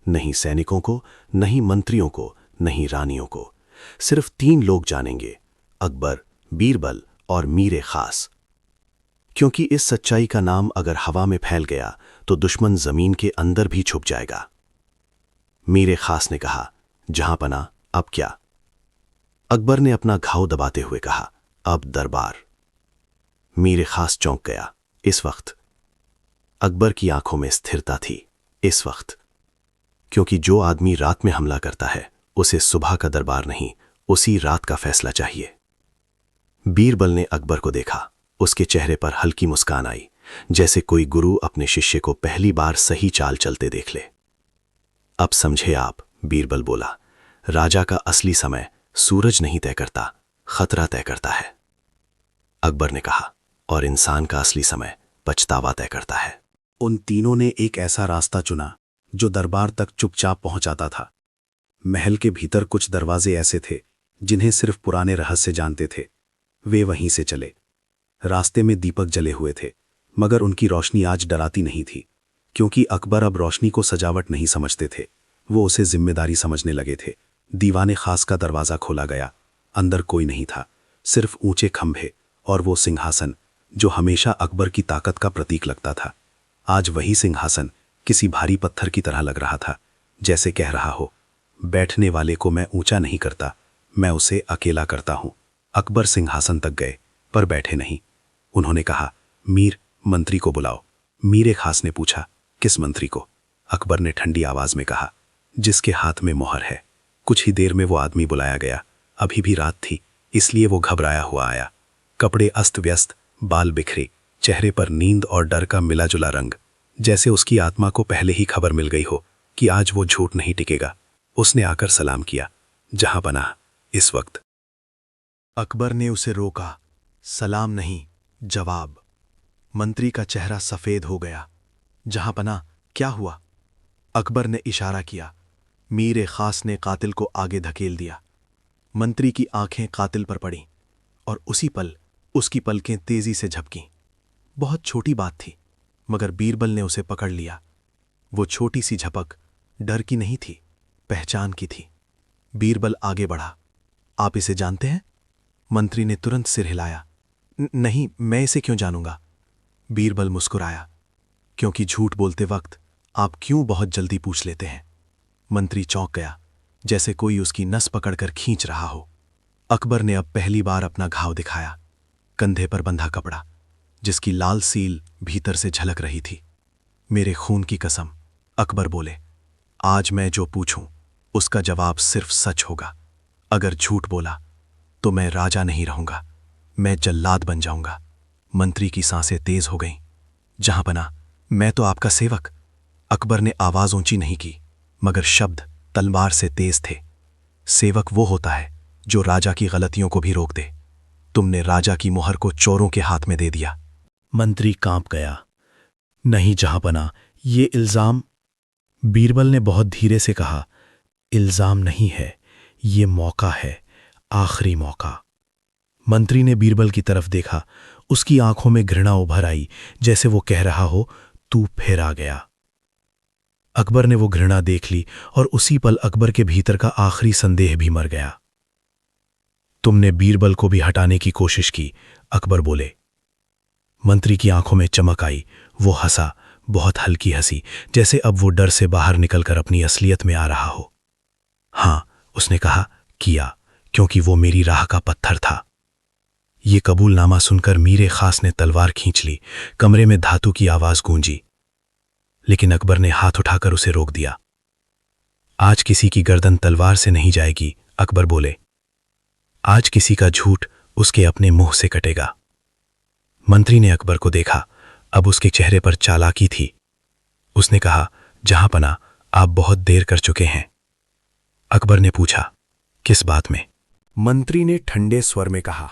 नहीं सैनिकों को, नहीं मंत्रियों को, नहीं रानियों को। सिर्फ 3 लोग जानेंगे, अकबर, बीरबल और मीरे खास। क्योंकि इस सच्चाई का नाम अगर हवा में फैल गया तो दुश्मन जमीन के अंदर भी छुप जाएगा। मीरे खास ने कहा, जहां पना, अब क्या? अकबर ने अपना घाव दबाते हुए कहा, अब दरबार। मीरे खास चौंक गया। इस वक्त अकबर की आंखों में स्थिरता थी। इस वक्त, क्योंकि जो आदमी रात में हमला करता है उसे सुबह का दरबार नहीं, उसी रात का फैसला चाहिए। बीरबल ने अकबर को देखा। उसके चेहरे पर हल्की मुस्कान आई, जैसे कोई गुरु अपने शिष्य को पहली बार सही चाल चलते देख ले। अब समझे आप, बीरबल बोला, राजा का असली समय सूरज नहीं तय करता, खतरा तय करता है। अकबर ने कहा, और इंसान का असली समय पछतावा तय करता है। उन तीनों ने एक ऐसा रास्ता चुना जो दरबार तक चुपचाप पहुंचाता था। महल के भीतर कुछ दरवाजे ऐसे थे जिन्हें सिर्फ पुराने रहस्य जानते थे। वे वहीं से चले। रास्ते में दीपक जले हुए थे, मगर उनकी रोशनी आज डराती नहीं थी, क्योंकि अकबर अब रोशनी को सजावट नहीं समझते थे, वो उसे जिम्मेदारी समझने लगे थे। दीवाने खास का दरवाज़ा खोला गया। अंदर कोई नहीं था, सिर्फ ऊंचे खंभे और वो सिंहासन जो हमेशा अकबर की ताकत का प्रतीक लगता था। आज वही सिंहासन किसी भारी पत्थर की तरह लग रहा था, जैसे कह रहा हो, बैठने वाले को मैं ऊंचा नहीं करता, मैं उसे अकेला करता हूं। अकबर सिंहासन तक गए, पर बैठे नहीं। उन्होंने कहा, मीर, मंत्री को बुलाओ। मीरे खास ने पूछा, किस मंत्री को? अकबर ने ठंडी आवाज में कहा, जिसके हाथ में मोहर है। कुछ ही देर में वो आदमी बुलाया गया। अभी भी रात थी, इसलिए वो घबराया हुआ आया। कपड़े अस्त व्यस्त, बाल बिखरे, चेहरे पर नींद और डर का मिला जुला रंग, जैसे उसकी आत्मा को पहले ही खबर मिल गई हो कि आज वो झूठ नहीं टिकेगा। उसने आकर सलाम किया, जहां पनाह। इस वक्त अकबर ने उसे रोका। सलाम नहीं, जवाब। मंत्री का चेहरा सफेद हो गया। जहां पनाह, क्या हुआ? अकबर ने इशारा किया। मीरे खास ने कातिल को आगे धकेल दिया। मंत्री की आंखें कातिल पर पड़ीं और उसी पल उसकी पलकें तेजी से झपकीं। बहुत छोटी बात थी, मगर बीरबल ने उसे पकड़ लिया। वो छोटी सी झपक डर की नहीं थी, पहचान की थी। बीरबल आगे बढ़ा। आप इसे जानते हैं? मंत्री ने तुरंत सिर हिलाया। नहीं, मैं इसे क्यों जानूंगा? बीरबल मुस्कुराया। क्योंकि झूठ बोलते वक्त आप क्यों बहुत जल्दी पूछ लेते हैं। मंत्री चौंक गया, जैसे कोई उसकी नस पकड़कर खींच रहा हो। अकबर ने अब पहली बार अपना घाव दिखाया, कंधे पर बंधा कपड़ा, जिसकी लाल सील भीतर से झलक रही थी। मेरे खून की कसम, अकबर बोले, आज मैं जो पूछूं उसका जवाब सिर्फ सच होगा। अगर झूठ बोला तो मैं राजा नहीं रहूंगा, मैं जल्लाद बन जाऊंगा। मंत्री की सांसें तेज हो गईं। जहां पना, मैं तो आपका सेवक। अकबर ने आवाज ऊंची नहीं की, मगर शब्द तलवार से तेज थे। सेवक वो होता है जो राजा की गलतियों को भी रोक दे। तुमने राजा की मोहर को चोरों के हाथ में दे दिया। मंत्री कांप गया। नहीं जहांपना, ये इल्जाम। बीरबल ने बहुत धीरे से कहा, इल्जाम नहीं है, ये मौका है, आखिरी मौका। मंत्री ने बीरबल की तरफ देखा। उसकी आंखों में घृणा उभर आई, जैसे वो कह रहा हो, तू फिर आ गया। अकबर ने वो घृणा देख ली और उसी पल अकबर के भीतर का आखिरी संदेह भी मर गया। तुमने बीरबल को भी हटाने की कोशिश की, अकबर बोले। मंत्री की आंखों में चमक आई। वो हंसा, बहुत हल्की हंसी, जैसे अब वो डर से बाहर निकलकर अपनी असलियत में आ रहा हो। हां, उसने कहा, किया, क्योंकि वो मेरी राह का पत्थर था। ये कबूलनामा सुनकर मीरे खास ने तलवार खींच ली। कमरे में धातु की आवाज गूंजी, लेकिन अकबर ने हाथ उठाकर उसे रोक दिया। आज किसी की गर्दन तलवार से नहीं जाएगी, अकबर बोले। आज किसी का झूठ उसके अपने मुंह से कटेगा। मंत्री ने अकबर को देखा। अब उसके चेहरे पर चालाकी थी। उसने कहा, जहांपना, आप बहुत देर कर चुके हैं। अकबर ने पूछा, किस बात में? मंत्री ने ठंडे स्वर में कहा,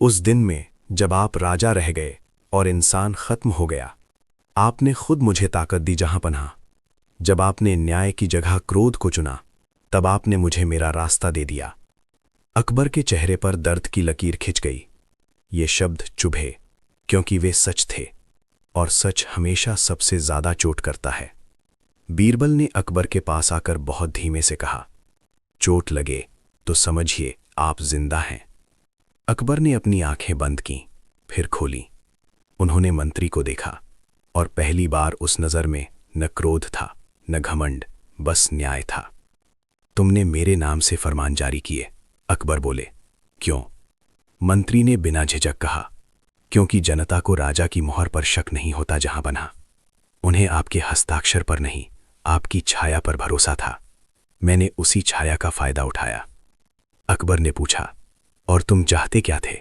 उस दिन में जब आप राजा रह गए और इंसान खत्म हो गया, आपने खुद मुझे ताकत दी जहांपनाह। जब आपने न्याय की जगह क्रोध को चुना, तब आपने मुझे मेरा रास्ता दे दिया। अकबर के चेहरे पर दर्द की लकीर खिंच गई। ये शब्द चुभे, क्योंकि वे सच थे, और सच हमेशा सबसे ज्यादा चोट करता है। बीरबल ने अकबर के पास आकर बहुत धीमे से कहा, चोट लगे तो समझिए आप जिंदा हैं। अकबर ने अपनी आंखें बंद कीं, फिर खोली। उन्होंने मंत्री को देखा, और पहली बार उस नजर में न क्रोध था, न घमंड, बस न्याय था। तुमने मेरे नाम से फरमान जारी किए, अकबर बोले। क्यों? मंत्री ने बिना झिझक कहा, क्योंकि जनता को राजा की मोहर पर शक नहीं होता जहांपनाह। उन्हें आपके हस्ताक्षर पर नहीं, आपकी छाया पर भरोसा था। मैंने उसी छाया का फायदा उठाया। अकबर ने पूछा, और तुम चाहते क्या थे?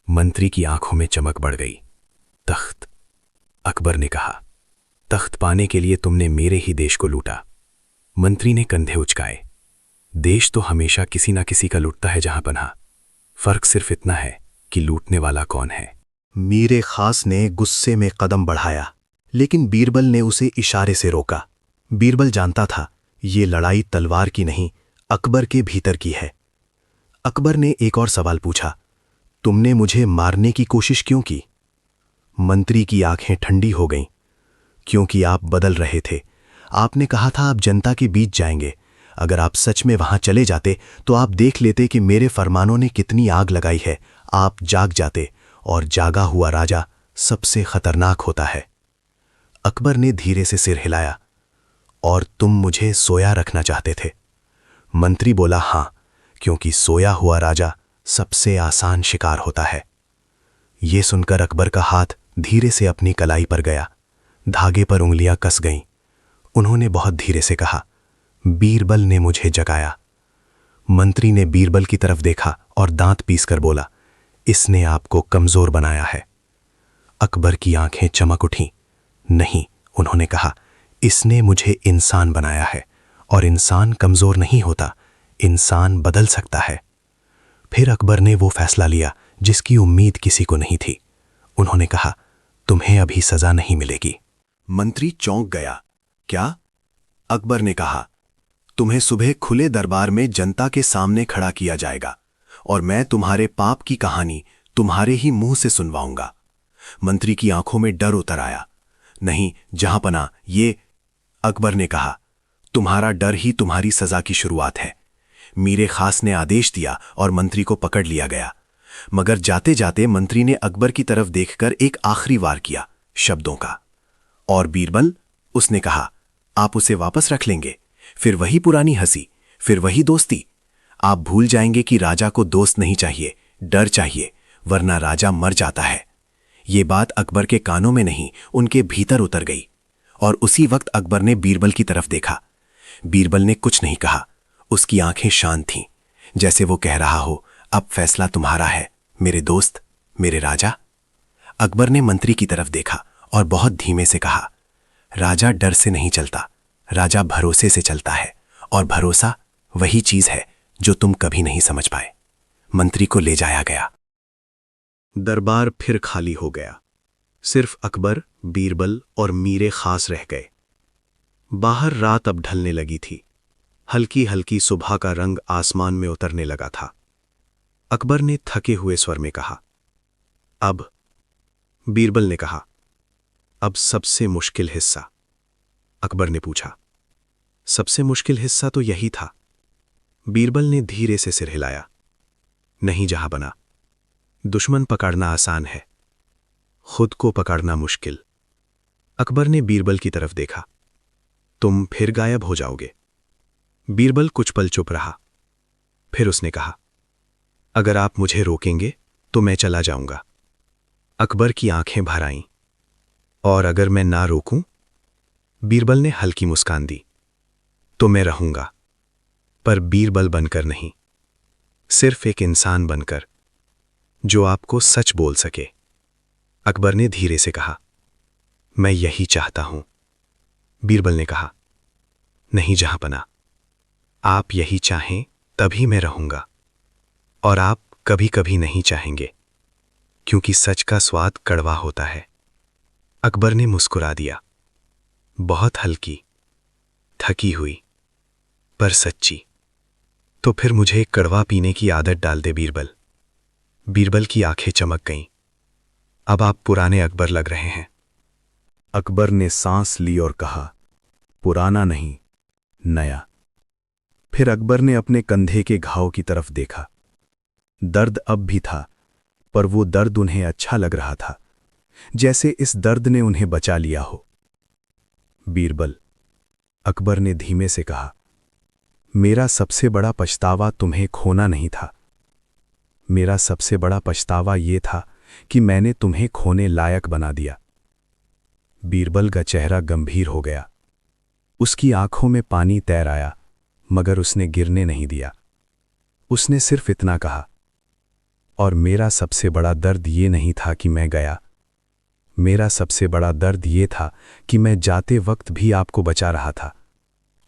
मंत्री की आंखों में चमक बढ़ गई। तख्त। अकबर ने कहा, तख्त पाने के लिए तुमने मेरे ही देश को लूटा। मंत्री ने कंधे उचकाए। देश तो हमेशा किसी ना किसी का लूटता है जहांपनाह। फर्क सिर्फ इतना है कि लूटने वाला कौन है। मीरे खास ने गुस्से में कदम बढ़ाया, लेकिन बीरबल ने उसे इशारे से रोका। बीरबल जानता था ये लड़ाई तलवार की नहीं, अकबर के भीतर की है। अकबर ने एक और सवाल पूछा, तुमने मुझे मारने की कोशिश क्यों की? मंत्री की आंखें ठंडी हो गईं। क्योंकि आप बदल रहे थे। आपने कहा था आप जनता के बीच जाएंगे। अगर आप सच में वहां चले जाते तो आप देख लेते कि मेरे फरमानों ने कितनी आग लगाई है। आप जाग जाते, और जागा हुआ राजा सबसे खतरनाक होता है। अकबर ने धीरे से सिर हिलाया। और तुम मुझे सोया रखना चाहते थे? मंत्री बोला, हां, क्योंकि सोया हुआ राजा सबसे आसान शिकार होता है। यह सुनकर अकबर का हाथ धीरे से अपनी कलाई पर गया। धागे पर उंगलियां कस गईं। उन्होंने बहुत धीरे से कहा, बीरबल ने मुझे जगाया। मंत्री ने बीरबल की तरफ देखा और दांत पीसकर बोला, इसने आपको कमजोर बनाया है। अकबर की आंखें चमक उठीं। नहीं, उन्होंने कहा, इसने मुझे इंसान बनाया है, और इंसान कमजोर नहीं होता, इंसान बदल सकता है। फिर अकबर ने वो फैसला लिया जिसकी उम्मीद किसी को नहीं थी। उन्होंने कहा, तुम्हें अभी सजा नहीं मिलेगी। मंत्री चौंक गया। क्या? अकबर ने कहा, तुम्हें सुबह खुले दरबार में जनता के सामने खड़ा किया जाएगा, और मैं तुम्हारे पाप की कहानी तुम्हारे ही मुंह से सुनवाऊंगा। मंत्री की आंखों में डर उतर आया। नहीं जहांपनाह, ये, अकबर ने कहा, तुम्हारा डर ही तुम्हारी सजा की शुरुआत है। मीरे खास ने आदेश दिया और मंत्री को पकड़ लिया गया। मगर जाते जाते मंत्री ने अकबर की तरफ देखकर एक आखिरी वार किया, शब्दों का। और बीरबल? उसने कहा, आप उसे वापस रख लेंगे? फिर वही पुरानी हंसी, फिर वही दोस्ती। आप भूल जाएंगे कि राजा को दोस्त नहीं चाहिए, डर चाहिए, वरना राजा मर जाता है। ये बात अकबर के कानों में नहीं, उनके भीतर उतर गई। और उसी वक्त अकबर ने बीरबल की तरफ देखा। बीरबल ने कुछ नहीं कहा। उसकी आंखें शांत थीं, जैसे वो कह रहा हो, अब फैसला तुम्हारा है मेरे दोस्त, मेरे राजा। अकबर ने मंत्री की तरफ देखा और बहुत धीमे से कहा, राजा डर से नहीं चलता, राजा भरोसे से चलता है, और भरोसा वही चीज है जो तुम कभी नहीं समझ पाए। मंत्री को ले जाया गया। दरबार फिर खाली हो गया। सिर्फ अकबर, बीरबल और मीरे खास रह गए। बाहर रात अब ढलने लगी थी। हल्की हल्की सुबह का रंग आसमान में उतरने लगा था। अकबर ने थके हुए स्वर में कहा, अब? बीरबल ने कहा, अब सबसे मुश्किल हिस्सा। अकबर ने पूछा, सबसे मुश्किल हिस्सा तो यही था। बीरबल ने धीरे से सिर हिलाया। नहीं जहांपनाह, दुश्मन पकड़ना आसान है, खुद को पकड़ना मुश्किल। अकबर ने बीरबल की तरफ देखा। तुम फिर गायब हो जाओगे। बीरबल कुछ पल चुप रहा। फिर उसने कहा, अगर आप मुझे रोकेंगे तो मैं चला जाऊंगा। अकबर की आंखें भर आईं। और अगर मैं ना रोकूं? बीरबल ने हल्की मुस्कान दी। तो मैं रहूंगा, पर बीरबल बनकर नहीं, सिर्फ एक इंसान बनकर। जो आपको सच बोल सके। अकबर ने धीरे से कहा, मैं यही चाहता हूं। बीरबल ने कहा, नहीं जहांपना, आप यही चाहें तभी मैं रहूंगा, और आप कभी कभी नहीं चाहेंगे, क्योंकि सच का स्वाद कड़वा होता है। अकबर ने मुस्कुरा दिया, बहुत हल्की, थकी हुई, पर सच्ची। तो फिर मुझे कड़वा पीने की आदत डाल दे बीरबल। बीरबल की आंखें चमक गईं। अब आप पुराने अकबर लग रहे हैं। अकबर ने सांस ली और कहा, पुराना नहीं, नया। फिर अकबर ने अपने कंधे के घाव की तरफ देखा। दर्द अब भी था, पर वो दर्द उन्हें अच्छा लग रहा था, जैसे इस दर्द ने उन्हें बचा लिया हो। बीरबल, अकबर ने धीमे से कहा, मेरा सबसे बड़ा पछतावा तुम्हें खोना नहीं था। मेरा सबसे बड़ा पछतावा ये था कि मैंने तुम्हें खोने लायक बना दिया। बीरबल का चेहरा गंभीर हो गया। उसकी आंखों में पानी तैर आया, मगर उसने गिरने नहीं दिया। उसने सिर्फ इतना कहा, और मेरा सबसे बड़ा दर्द ये नहीं था कि मैं गया। मेरा सबसे बड़ा दर्द ये था कि मैं जाते वक्त भी आपको बचा रहा था,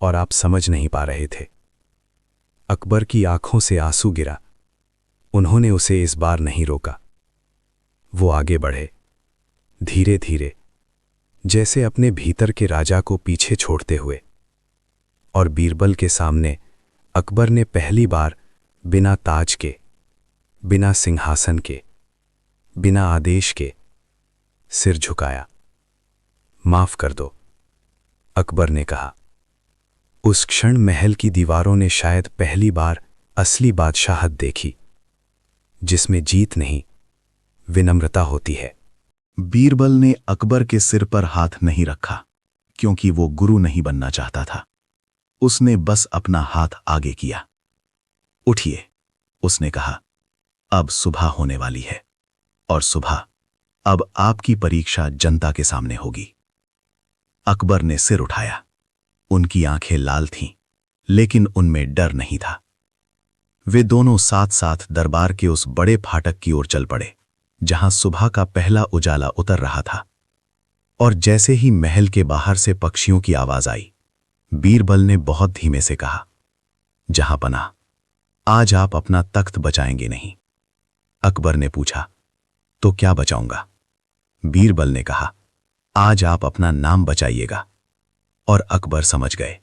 और आप समझ नहीं पा रहे थे। अकबर की आंखों से आंसू गिरा। उन्होंने उसे इस बार नहीं रोका। वो आगे बढ़े, धीरे धीरे, जैसे अपने भीतर के राजा को पीछे छोड़ते हुए। और बीरबल के सामने अकबर ने पहली बार बिना ताज के, बिना सिंहासन के, बिना आदेश के सिर झुकाया। माफ कर दो, अकबर ने कहा। उस क्षण महल की दीवारों ने शायद पहली बार असली बादशाहत देखी, जिसमें जीत नहीं, विनम्रता होती है। बीरबल ने अकबर के सिर पर हाथ नहीं रखा, क्योंकि वो गुरु नहीं बनना चाहता था। उसने बस अपना हाथ आगे किया। उठिए, उसने कहा, अब सुबह होने वाली है, और सुबह अब आपकी परीक्षा जनता के सामने होगी। अकबर ने सिर उठाया। उनकी आंखें लाल थीं, लेकिन उनमें डर नहीं था। वे दोनों साथ साथ दरबार के उस बड़े फाटक की ओर चल पड़े, जहां सुबह का पहला उजाला उतर रहा था। और जैसे ही महल के बाहर से पक्षियों की आवाज आई, बीरबल ने बहुत धीमे से कहा, जहांपना, आज आप अपना तख्त बचाएंगे नहीं। अकबर ने पूछा, तो क्या बचाऊंगा? बीरबल ने कहा, आज आप अपना नाम बचाइएगा। और अकबर समझ गए,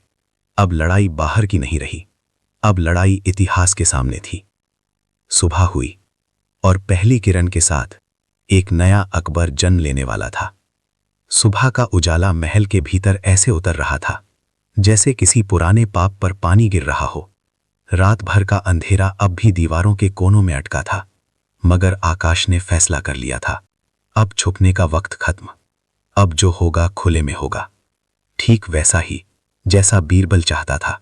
अब लड़ाई बाहर की नहीं रही, अब लड़ाई इतिहास के सामने थी। सुबह हुई, और पहली किरण के साथ एक नया अकबर जन्म लेने वाला था। सुबह का उजाला महल के भीतर ऐसे उतर रहा था, जैसे किसी पुराने पाप पर पानी गिर रहा हो। रात भर का अंधेरा अब भी दीवारों के कोनों में अटका था, मगर आकाश ने फैसला कर लिया था, अब छुपने का वक्त खत्म। अब जो होगा खुले में होगा, ठीक वैसा ही जैसा बीरबल चाहता था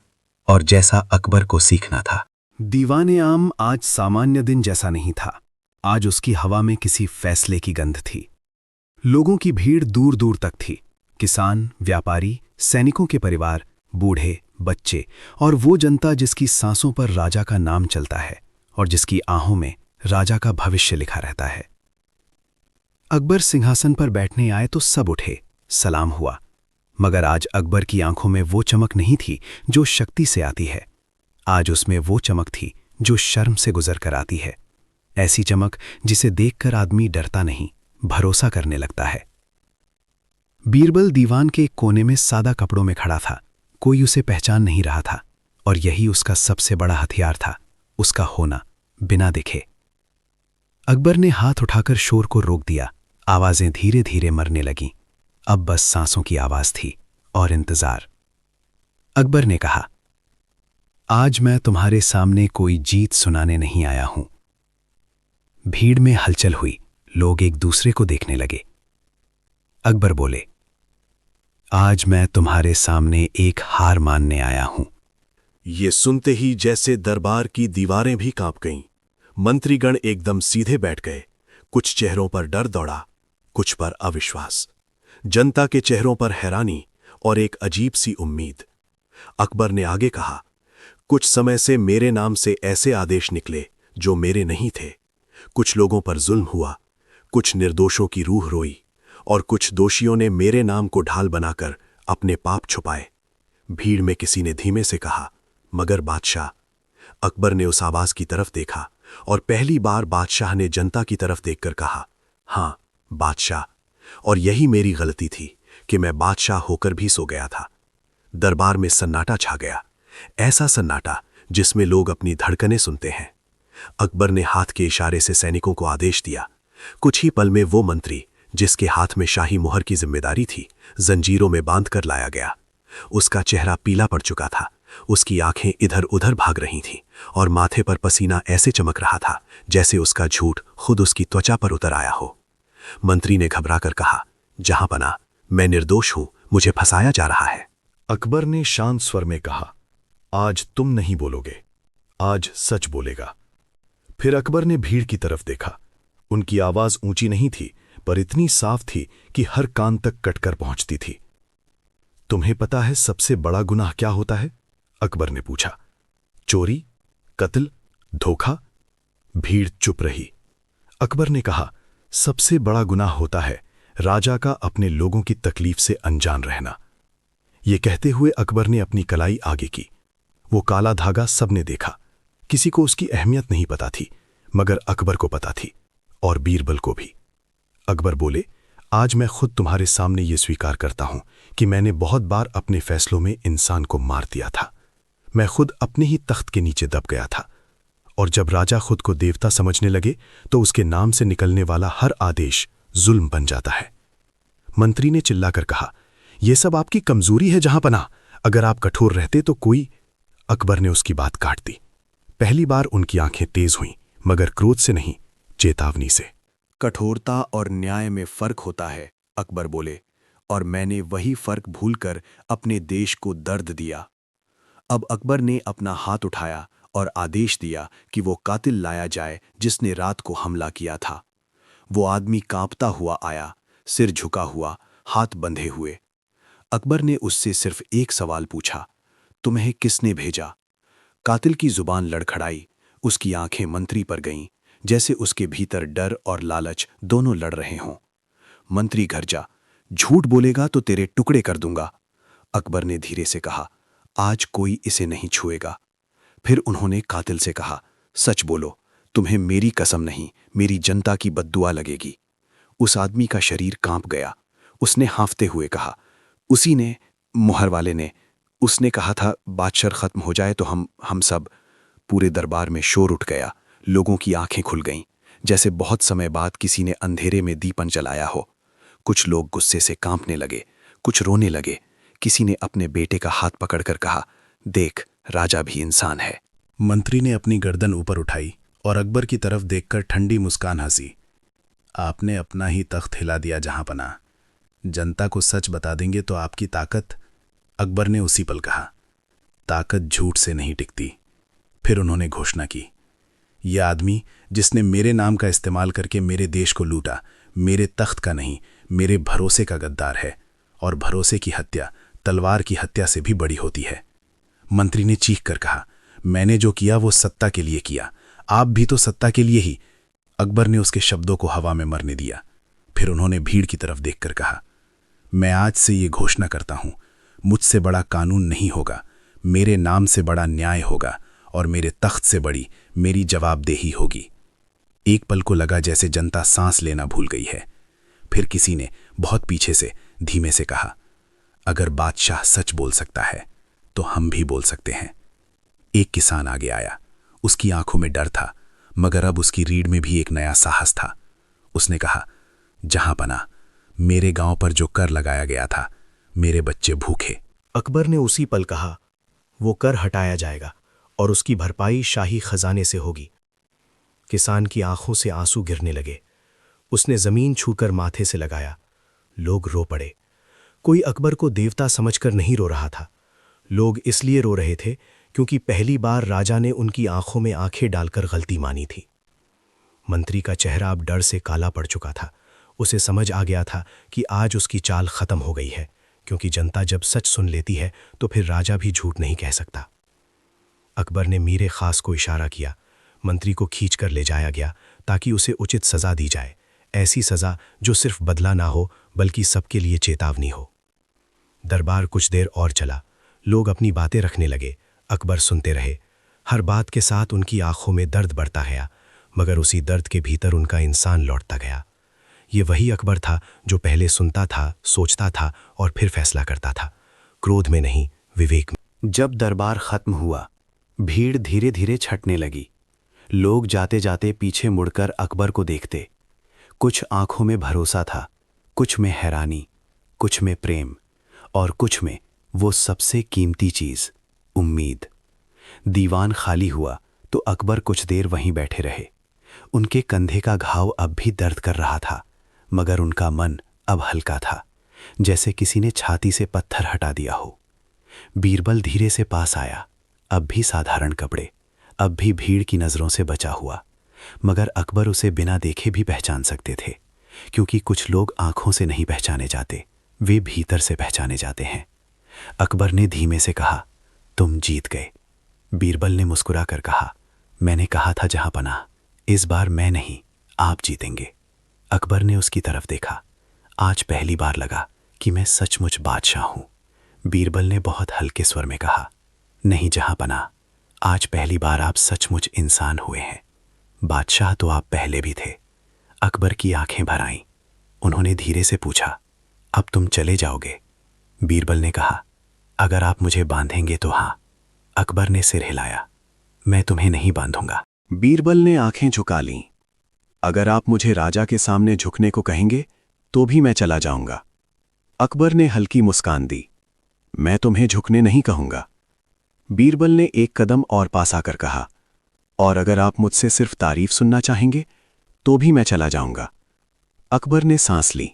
और जैसा अकबर को सीखना था। दीवाने आम आज सामान्य दिन जैसा नहीं था। आज उसकी हवा में किसी फैसले की गंध थी। लोगों की भीड़ दूर दूर तक थी। किसान, व्यापारी, सैनिकों के परिवार, बूढ़े, बच्चे और वो जनता जिसकी सांसों पर राजा का नाम चलता है और जिसकी आंखों में राजा का भविष्य लिखा रहता है। अकबर सिंहासन पर बैठने आए तो सब उठे, सलाम हुआ। मगर आज अकबर की आंखों में वो चमक नहीं थी जो शक्ति से आती है। आज उसमें वो चमक थी जो शर्म से गुजर कर आती है। ऐसी चमक जिसे देखकर आदमी डरता नहीं, भरोसा करने लगता है। बीरबल दीवान के एक कोने में सादा कपड़ों में खड़ा था। कोई उसे पहचान नहीं रहा था, और यही उसका सबसे बड़ा हथियार था, उसका होना बिना दिखे। अकबर ने हाथ उठाकर शोर को रोक दिया। आवाजें धीरे धीरे मरने लगीं। अब बस सांसों की आवाज थी और इंतजार। अकबर ने कहा, आज मैं तुम्हारे सामने कोई जीत सुनाने नहीं आया हूं। भीड़ में हलचल हुई, लोग एक दूसरे को देखने लगे। अकबर बोले, आज मैं तुम्हारे सामने एक हार मानने आया हूं। ये सुनते ही जैसे दरबार की दीवारें भी कांप गईं। मंत्रीगण एकदम सीधे बैठ गए। कुछ चेहरों पर डर दौड़ा, कुछ पर अविश्वास। जनता के चेहरों पर हैरानी और एक अजीब सी उम्मीद। अकबर ने आगे कहा, कुछ समय से मेरे नाम से ऐसे आदेश निकले जो मेरे नहीं थे। कुछ लोगों पर जुल्म हुआ, कुछ निर्दोषों की रूह रोई और कुछ दोषियों ने मेरे नाम को ढाल बनाकर अपने पाप छुपाए। भीड़ में किसी ने धीमे से कहा, मगर बादशाह। अकबर ने उस आवाज की तरफ देखा और पहली बार बादशाह ने जनता की तरफ देखकर कहा, हाँ बादशाह। और यही मेरी गलती थी कि मैं बादशाह होकर भी सो गया था। दरबार में सन्नाटा छा गया, ऐसा सन्नाटा जिसमें लोग अपनी धड़कनें सुनते हैं। अकबर ने हाथ के इशारे से सैनिकों को आदेश दिया। कुछ ही पल में वो मंत्री जिसके हाथ में शाही मुहर की जिम्मेदारी थी, जंजीरों में बांध कर लाया गया। उसका चेहरा पीला पड़ चुका था, उसकी आंखें इधर उधर भाग रही थीं और माथे पर पसीना ऐसे चमक रहा था जैसे उसका झूठ खुद उसकी त्वचा पर उतर आया हो। मंत्री ने घबराकर कहा, जहांपना, मैं निर्दोष हूं, मुझे फंसाया जा रहा है। अकबर ने शांत स्वर में कहा, आज तुम नहीं बोलोगे, आज सच बोलेगा। फिर अकबर ने भीड़ की तरफ देखा। उनकी आवाज ऊंची नहीं थी, पर इतनी साफ थी कि हर कान तक कटकर पहुंचती थी। तुम्हें पता है सबसे बड़ा गुनाह क्या होता है? अकबर ने पूछा। चोरी, कत्ल, धोखा? भीड़ चुप रही। अकबर ने कहा, सबसे बड़ा गुनाह होता है राजा का अपने लोगों की तकलीफ से अनजान रहना। ये कहते हुए अकबर ने अपनी कलाई आगे की। वो काला धागा सबने देखा। किसी को उसकी अहमियत नहीं पता थी, मगर अकबर को पता थी, और बीरबल को भी। अकबर बोले, आज मैं खुद तुम्हारे सामने ये स्वीकार करता हूं कि मैंने बहुत बार अपने फैसलों में इंसान को मार दिया था। मैं खुद अपने ही तख्त के नीचे दब गया था, और जब राजा खुद को देवता समझने लगे तो उसके नाम से निकलने वाला हर आदेश जुल्म बन जाता है। मंत्री ने चिल्लाकर कहा, यह सब आपकी कमजोरी है जहांपना। अगर आप कठोर रहते तो कोई। अकबर ने उसकी बात काट दी। पहली बार उनकी आंखें तेज हुईं, मगर क्रोध से नहीं, चेतावनी से। कठोरता और न्याय में फर्क होता है, अकबर बोले, और मैंने वही फर्क भूलकर अपने देश को दर्द दिया। अब अकबर ने अपना हाथ उठाया और आदेश दिया कि वो कातिल लाया जाए जिसने रात को हमला किया था। वो आदमी कांपता हुआ आया, सिर झुका हुआ, हाथ बंधे हुए। अकबर ने उससे सिर्फ एक सवाल पूछा, तुम्हें किसने भेजा? कातिल की जुबान लड़खड़ाई, उसकी आंखें मंत्री पर गईं, जैसे उसके भीतर डर और लालच दोनों लड़ रहे हों। मंत्री घर जा, झूठ बोलेगा तो तेरे टुकड़े कर दूंगा। अकबर ने धीरे से कहा, आज कोई इसे नहीं छुएगा। फिर उन्होंने कातिल से कहा, सच बोलो, तुम्हें मेरी कसम नहीं, मेरी जनता की बद्दुआ लगेगी। उस आदमी का शरीर कांप गया। उसने हांफते हुए कहा, उसी ने, मुहर वाले ने। उसने कहा था बादशाह खत्म हो जाए तो हम सब। पूरे दरबार में शोर उठ गया। लोगों की आंखें खुल गईं, जैसे बहुत समय बाद किसी ने अंधेरे में दीपन जलाया हो। कुछ लोग गुस्से से कांपने लगे, कुछ रोने लगे। किसी ने अपने बेटे का हाथ पकड़कर कहा, देख, राजा भी इंसान है। मंत्री ने अपनी गर्दन ऊपर उठाई और अकबर की तरफ देखकर ठंडी मुस्कान हंसी। आपने अपना ही तख्त हिला दिया जहांपना। जनता को सच बता देंगे तो आपकी ताकत। अकबर ने उसी पल कहा, ताकत झूठ से नहीं टिकती। फिर उन्होंने घोषणा की, यह आदमी जिसने मेरे नाम का इस्तेमाल करके मेरे देश को लूटा, मेरे तख्त का नहीं, मेरे भरोसे का गद्दार है, और भरोसे की हत्या तलवार की हत्या से भी बड़ी होती है। मंत्री ने चीख कर कहा, मैंने जो किया वो सत्ता के लिए किया, आप भी तो सत्ता के लिए ही। अकबर ने उसके शब्दों को हवा में मरने दिया। फिर उन्होंने भीड़ की तरफ देखकर कहा, मैं आज से ये घोषणा करता हूं, मुझसे बड़ा कानून नहीं होगा, मेरे नाम से बड़ा न्याय होगा, और मेरे तख्त से बड़ी मेरी जवाबदेही होगी। एक पल को लगा जैसे जनता सांस लेना भूल गई है। फिर किसी ने बहुत पीछे से धीमे से कहा, अगर बादशाह सच बोल सकता है तो हम भी बोल सकते हैं। एक किसान आगे आया। उसकी आंखों में डर था, मगर अब उसकी रीढ़ में भी एक नया साहस था। उसने कहा, जहांपना, मेरे गांव पर जो कर लगाया गया था, मेरे बच्चे भूखे। अकबर ने उसी पल कहा, वो कर हटाया जाएगा और उसकी भरपाई शाही खजाने से होगी। किसान की आंखों से आंसू गिरने लगे। उसने जमीन छूकर माथे से लगाया। लोग रो पड़े। कोई अकबर को देवता समझकर नहीं रो रहा था। लोग इसलिए रो रहे थे क्योंकि पहली बार राजा ने उनकी आंखों में आंखें डालकर गलती मानी थी। मंत्री का चेहरा अब डर से काला पड़ चुका था। उसे समझ आ गया था कि आज उसकी चाल खत्म हो गई है, क्योंकि जनता जब सच सुन लेती है तो फिर राजा भी झूठ नहीं कह सकता। अकबर ने मीरे खास को इशारा किया। मंत्री को खींच कर ले जाया गया ताकि उसे उचित सजा दी जाए, ऐसी सजा जो सिर्फ बदला ना हो बल्कि सबके लिए चेतावनी हो। दरबार कुछ देर और चला। लोग अपनी बातें रखने लगे। अकबर सुनते रहे। हर बात के साथ उनकी आंखों में दर्द बढ़ता गया, मगर उसी दर्द के भीतर उनका इंसान लौटता गया। ये वही अकबर था जो पहले सुनता था, सोचता था और फिर फैसला करता था, क्रोध में नहीं, विवेक में। जब दरबार खत्म हुआ, भीड़ धीरे धीरे छटने लगी। लोग जाते जाते पीछे मुड़कर अकबर को देखते। कुछ आंखों में भरोसा था, कुछ में हैरानी, कुछ में प्रेम और कुछ में वो सबसे कीमती चीज, उम्मीद। दीवान खाली हुआ तो अकबर कुछ देर वहीं बैठे रहे। उनके कंधे का घाव अब भी दर्द कर रहा था, मगर उनका मन अब हल्का था, जैसे किसी ने छाती से पत्थर हटा दिया हो। बीरबल धीरे से पास आया, अब भी साधारण कपड़े, अब भी भीड़ की नजरों से बचा हुआ, मगर अकबर उसे बिना देखे भी पहचान सकते थे, क्योंकि कुछ लोग आंखों से नहीं पहचाने जाते, वे भीतर से पहचाने जाते हैं। अकबर ने धीमे से कहा, तुम जीत गए। बीरबल ने मुस्कुराकर कहा, मैंने कहा था जहांपनाह, इस बार मैं नहीं, आप जीतेंगे। अकबर ने उसकी तरफ देखा। आज पहली बार लगा कि मैं सचमुच बादशाह हूं। बीरबल ने बहुत हल्के स्वर में कहा, नहीं जहांपनाह, आज पहली बार आप सचमुच इंसान हुए हैं। बादशाह तो आप पहले भी थे। अकबर की आंखें भर आईं। उन्होंने धीरे से पूछा, अब तुम चले जाओगे? बीरबल ने कहा, अगर आप मुझे बांधेंगे तो हाँ। अकबर ने सिर हिलाया, मैं तुम्हें नहीं बांधूंगा। बीरबल ने आंखें झुका लीं। अगर आप मुझे राजा के सामने झुकने को कहेंगे तो भी मैं चला जाऊंगा। अकबर ने हल्की मुस्कान दी, मैं तुम्हें झुकने नहीं कहूंगा। बीरबल ने एक कदम और पास आकर कहा, और अगर आप मुझसे सिर्फ तारीफ सुनना चाहेंगे तो भी मैं चला जाऊंगा। अकबर ने सांस ली,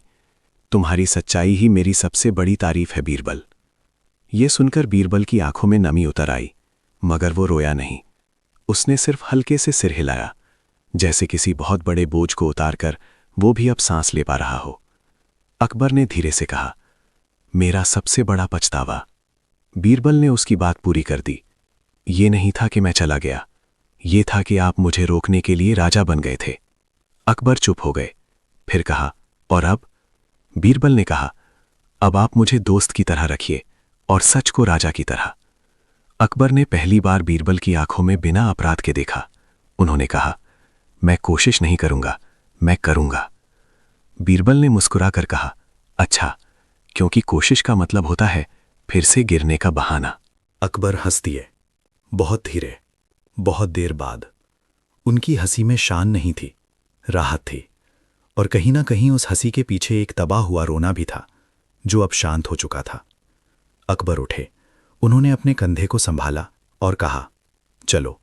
तुम्हारी सच्चाई ही मेरी सबसे बड़ी तारीफ है बीरबल। ये सुनकर बीरबल की आंखों में नमी उतर आई, मगर वो रोया नहीं। उसने सिर्फ हल्के से सिर हिलाया, जैसे किसी बहुत बड़े बोझ को उतारकर वो भी अब सांस ले पा रहा हो। अकबर ने धीरे से कहा, मेरा सबसे बड़ा पछतावा। बीरबल ने उसकी बात पूरी कर दी, ये नहीं था कि मैं चला गया, ये था कि आप मुझे रोकने के लिए राजा बन गए थे। अकबर चुप हो गए, फिर कहा, और अब? बीरबल ने कहा, अब आप मुझे दोस्त की तरह रखिए और सच को राजा की तरह। अकबर ने पहली बार बीरबल की आंखों में बिना अपराध के देखा। उन्होंने कहा, मैं कोशिश नहीं करूंगा, मैं करूंगा। बीरबल ने मुस्कुराकर कहा, अच्छा, क्योंकि कोशिश का मतलब होता है फिर से गिरने का बहाना। अकबर हंस दिए, बहुत धीरे, बहुत देर बाद। उनकी हंसी में शान नहीं थी, राहत थी, और कहीं ना कहीं उस हंसी के पीछे एक तबाह हुआ रोना भी था, जो अब शांत हो चुका था। अकबर उठे, उन्होंने अपने कंधे को संभाला और कहा, चलो।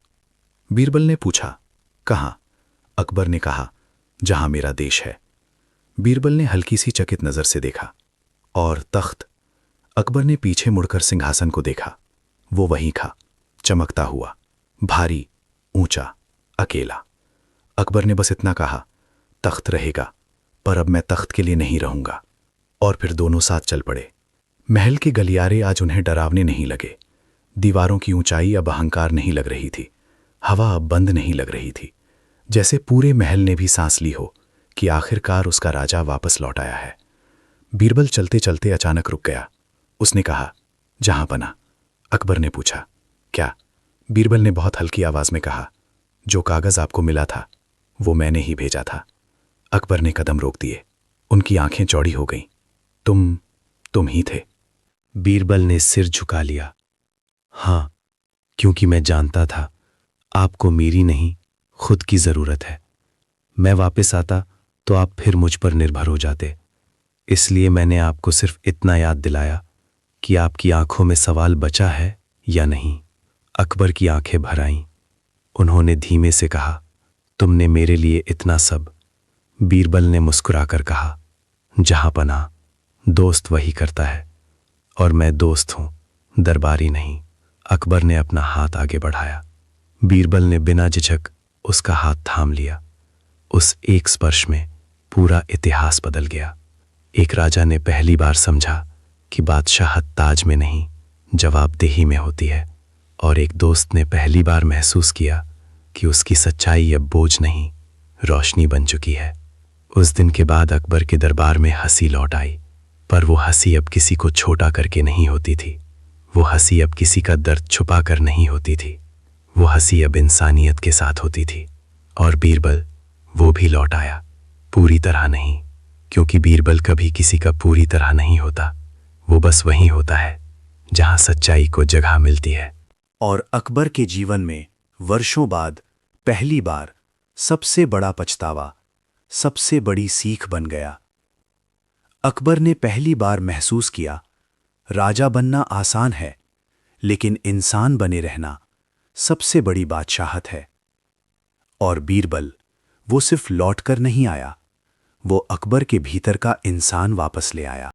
बीरबल ने पूछा, कहाँ? अकबर ने कहा, जहां मेरा देश है। बीरबल ने हल्की सी चकित नजर से देखा, और तख्त? अकबर ने पीछे मुड़कर सिंहासन को देखा। वो वहीं था, चमकता हुआ, भारी, ऊंचा, अकेला। अकबर ने बस इतना कहा, तख्त रहेगा, पर अब मैं तख्त के लिए नहीं रहूंगा। और फिर दोनों साथ चल पड़े। महल के गलियारे आज उन्हें डरावने नहीं लगे। दीवारों की ऊंचाई अब अहंकार नहीं लग रही थी, हवा अब बंद नहीं लग रही थी, जैसे पूरे महल ने भी सांस ली हो कि आखिरकार उसका राजा वापस लौट आया है। बीरबल चलते चलते अचानक रुक गया। उसने कहा, जहांपनाह। अकबर ने पूछा, क्या? बीरबल ने बहुत हल्की आवाज में कहा, जो कागज आपको मिला था वो मैंने ही भेजा था। अकबर ने कदम रोक दिए, उनकी आंखें चौड़ी हो गईं। तुम ही थे? बीरबल ने सिर झुका लिया। हां, क्योंकि मैं जानता था आपको मेरी नहीं, खुद की जरूरत है। मैं वापस आता तो आप फिर मुझ पर निर्भर हो जाते, इसलिए मैंने आपको सिर्फ इतना याद दिलाया कि आपकी आंखों में सवाल बचा है या नहीं। अकबर की आंखें भर आईं। उन्होंने धीमे से कहा, तुमने मेरे लिए इतना सब? बीरबल ने मुस्कुराकर कहा, जहांपनाह, दोस्त वही करता है, और मैं दोस्त हूं, दरबारी नहीं। अकबर ने अपना हाथ आगे बढ़ाया। बीरबल ने बिना झिझक उसका हाथ थाम लिया। उस एक स्पर्श में पूरा इतिहास बदल गया। एक राजा ने पहली बार समझा कि बादशाहत ताज में नहीं, जवाबदेही में होती है, और एक दोस्त ने पहली बार महसूस किया कि उसकी सच्चाई अब बोझ नहीं, रोशनी बन चुकी है। उस दिन के बाद अकबर के दरबार में हंसी लौट आई, पर वो हंसी अब किसी को छोटा करके नहीं होती थी। वो हंसी अब किसी का दर्द छुपा कर नहीं होती थी। वो हंसी अब इंसानियत के साथ होती थी। और बीरबल, वो भी लौट आया, पूरी तरह नहीं, क्योंकि बीरबल कभी किसी का पूरी तरह नहीं होता। वो बस वहीं होता है जहां सच्चाई को जगह मिलती है। और अकबर के जीवन में वर्षों बाद पहली बार सबसे बड़ा पछतावा सबसे बड़ी सीख बन गया। अकबर ने पहली बार महसूस किया, राजा बनना आसान है, लेकिन इंसान बने रहना सबसे बड़ी बादशाहत है। और बीरबल, वो सिर्फ लौटकर नहीं आया, वो अकबर के भीतर का इंसान वापस ले आया।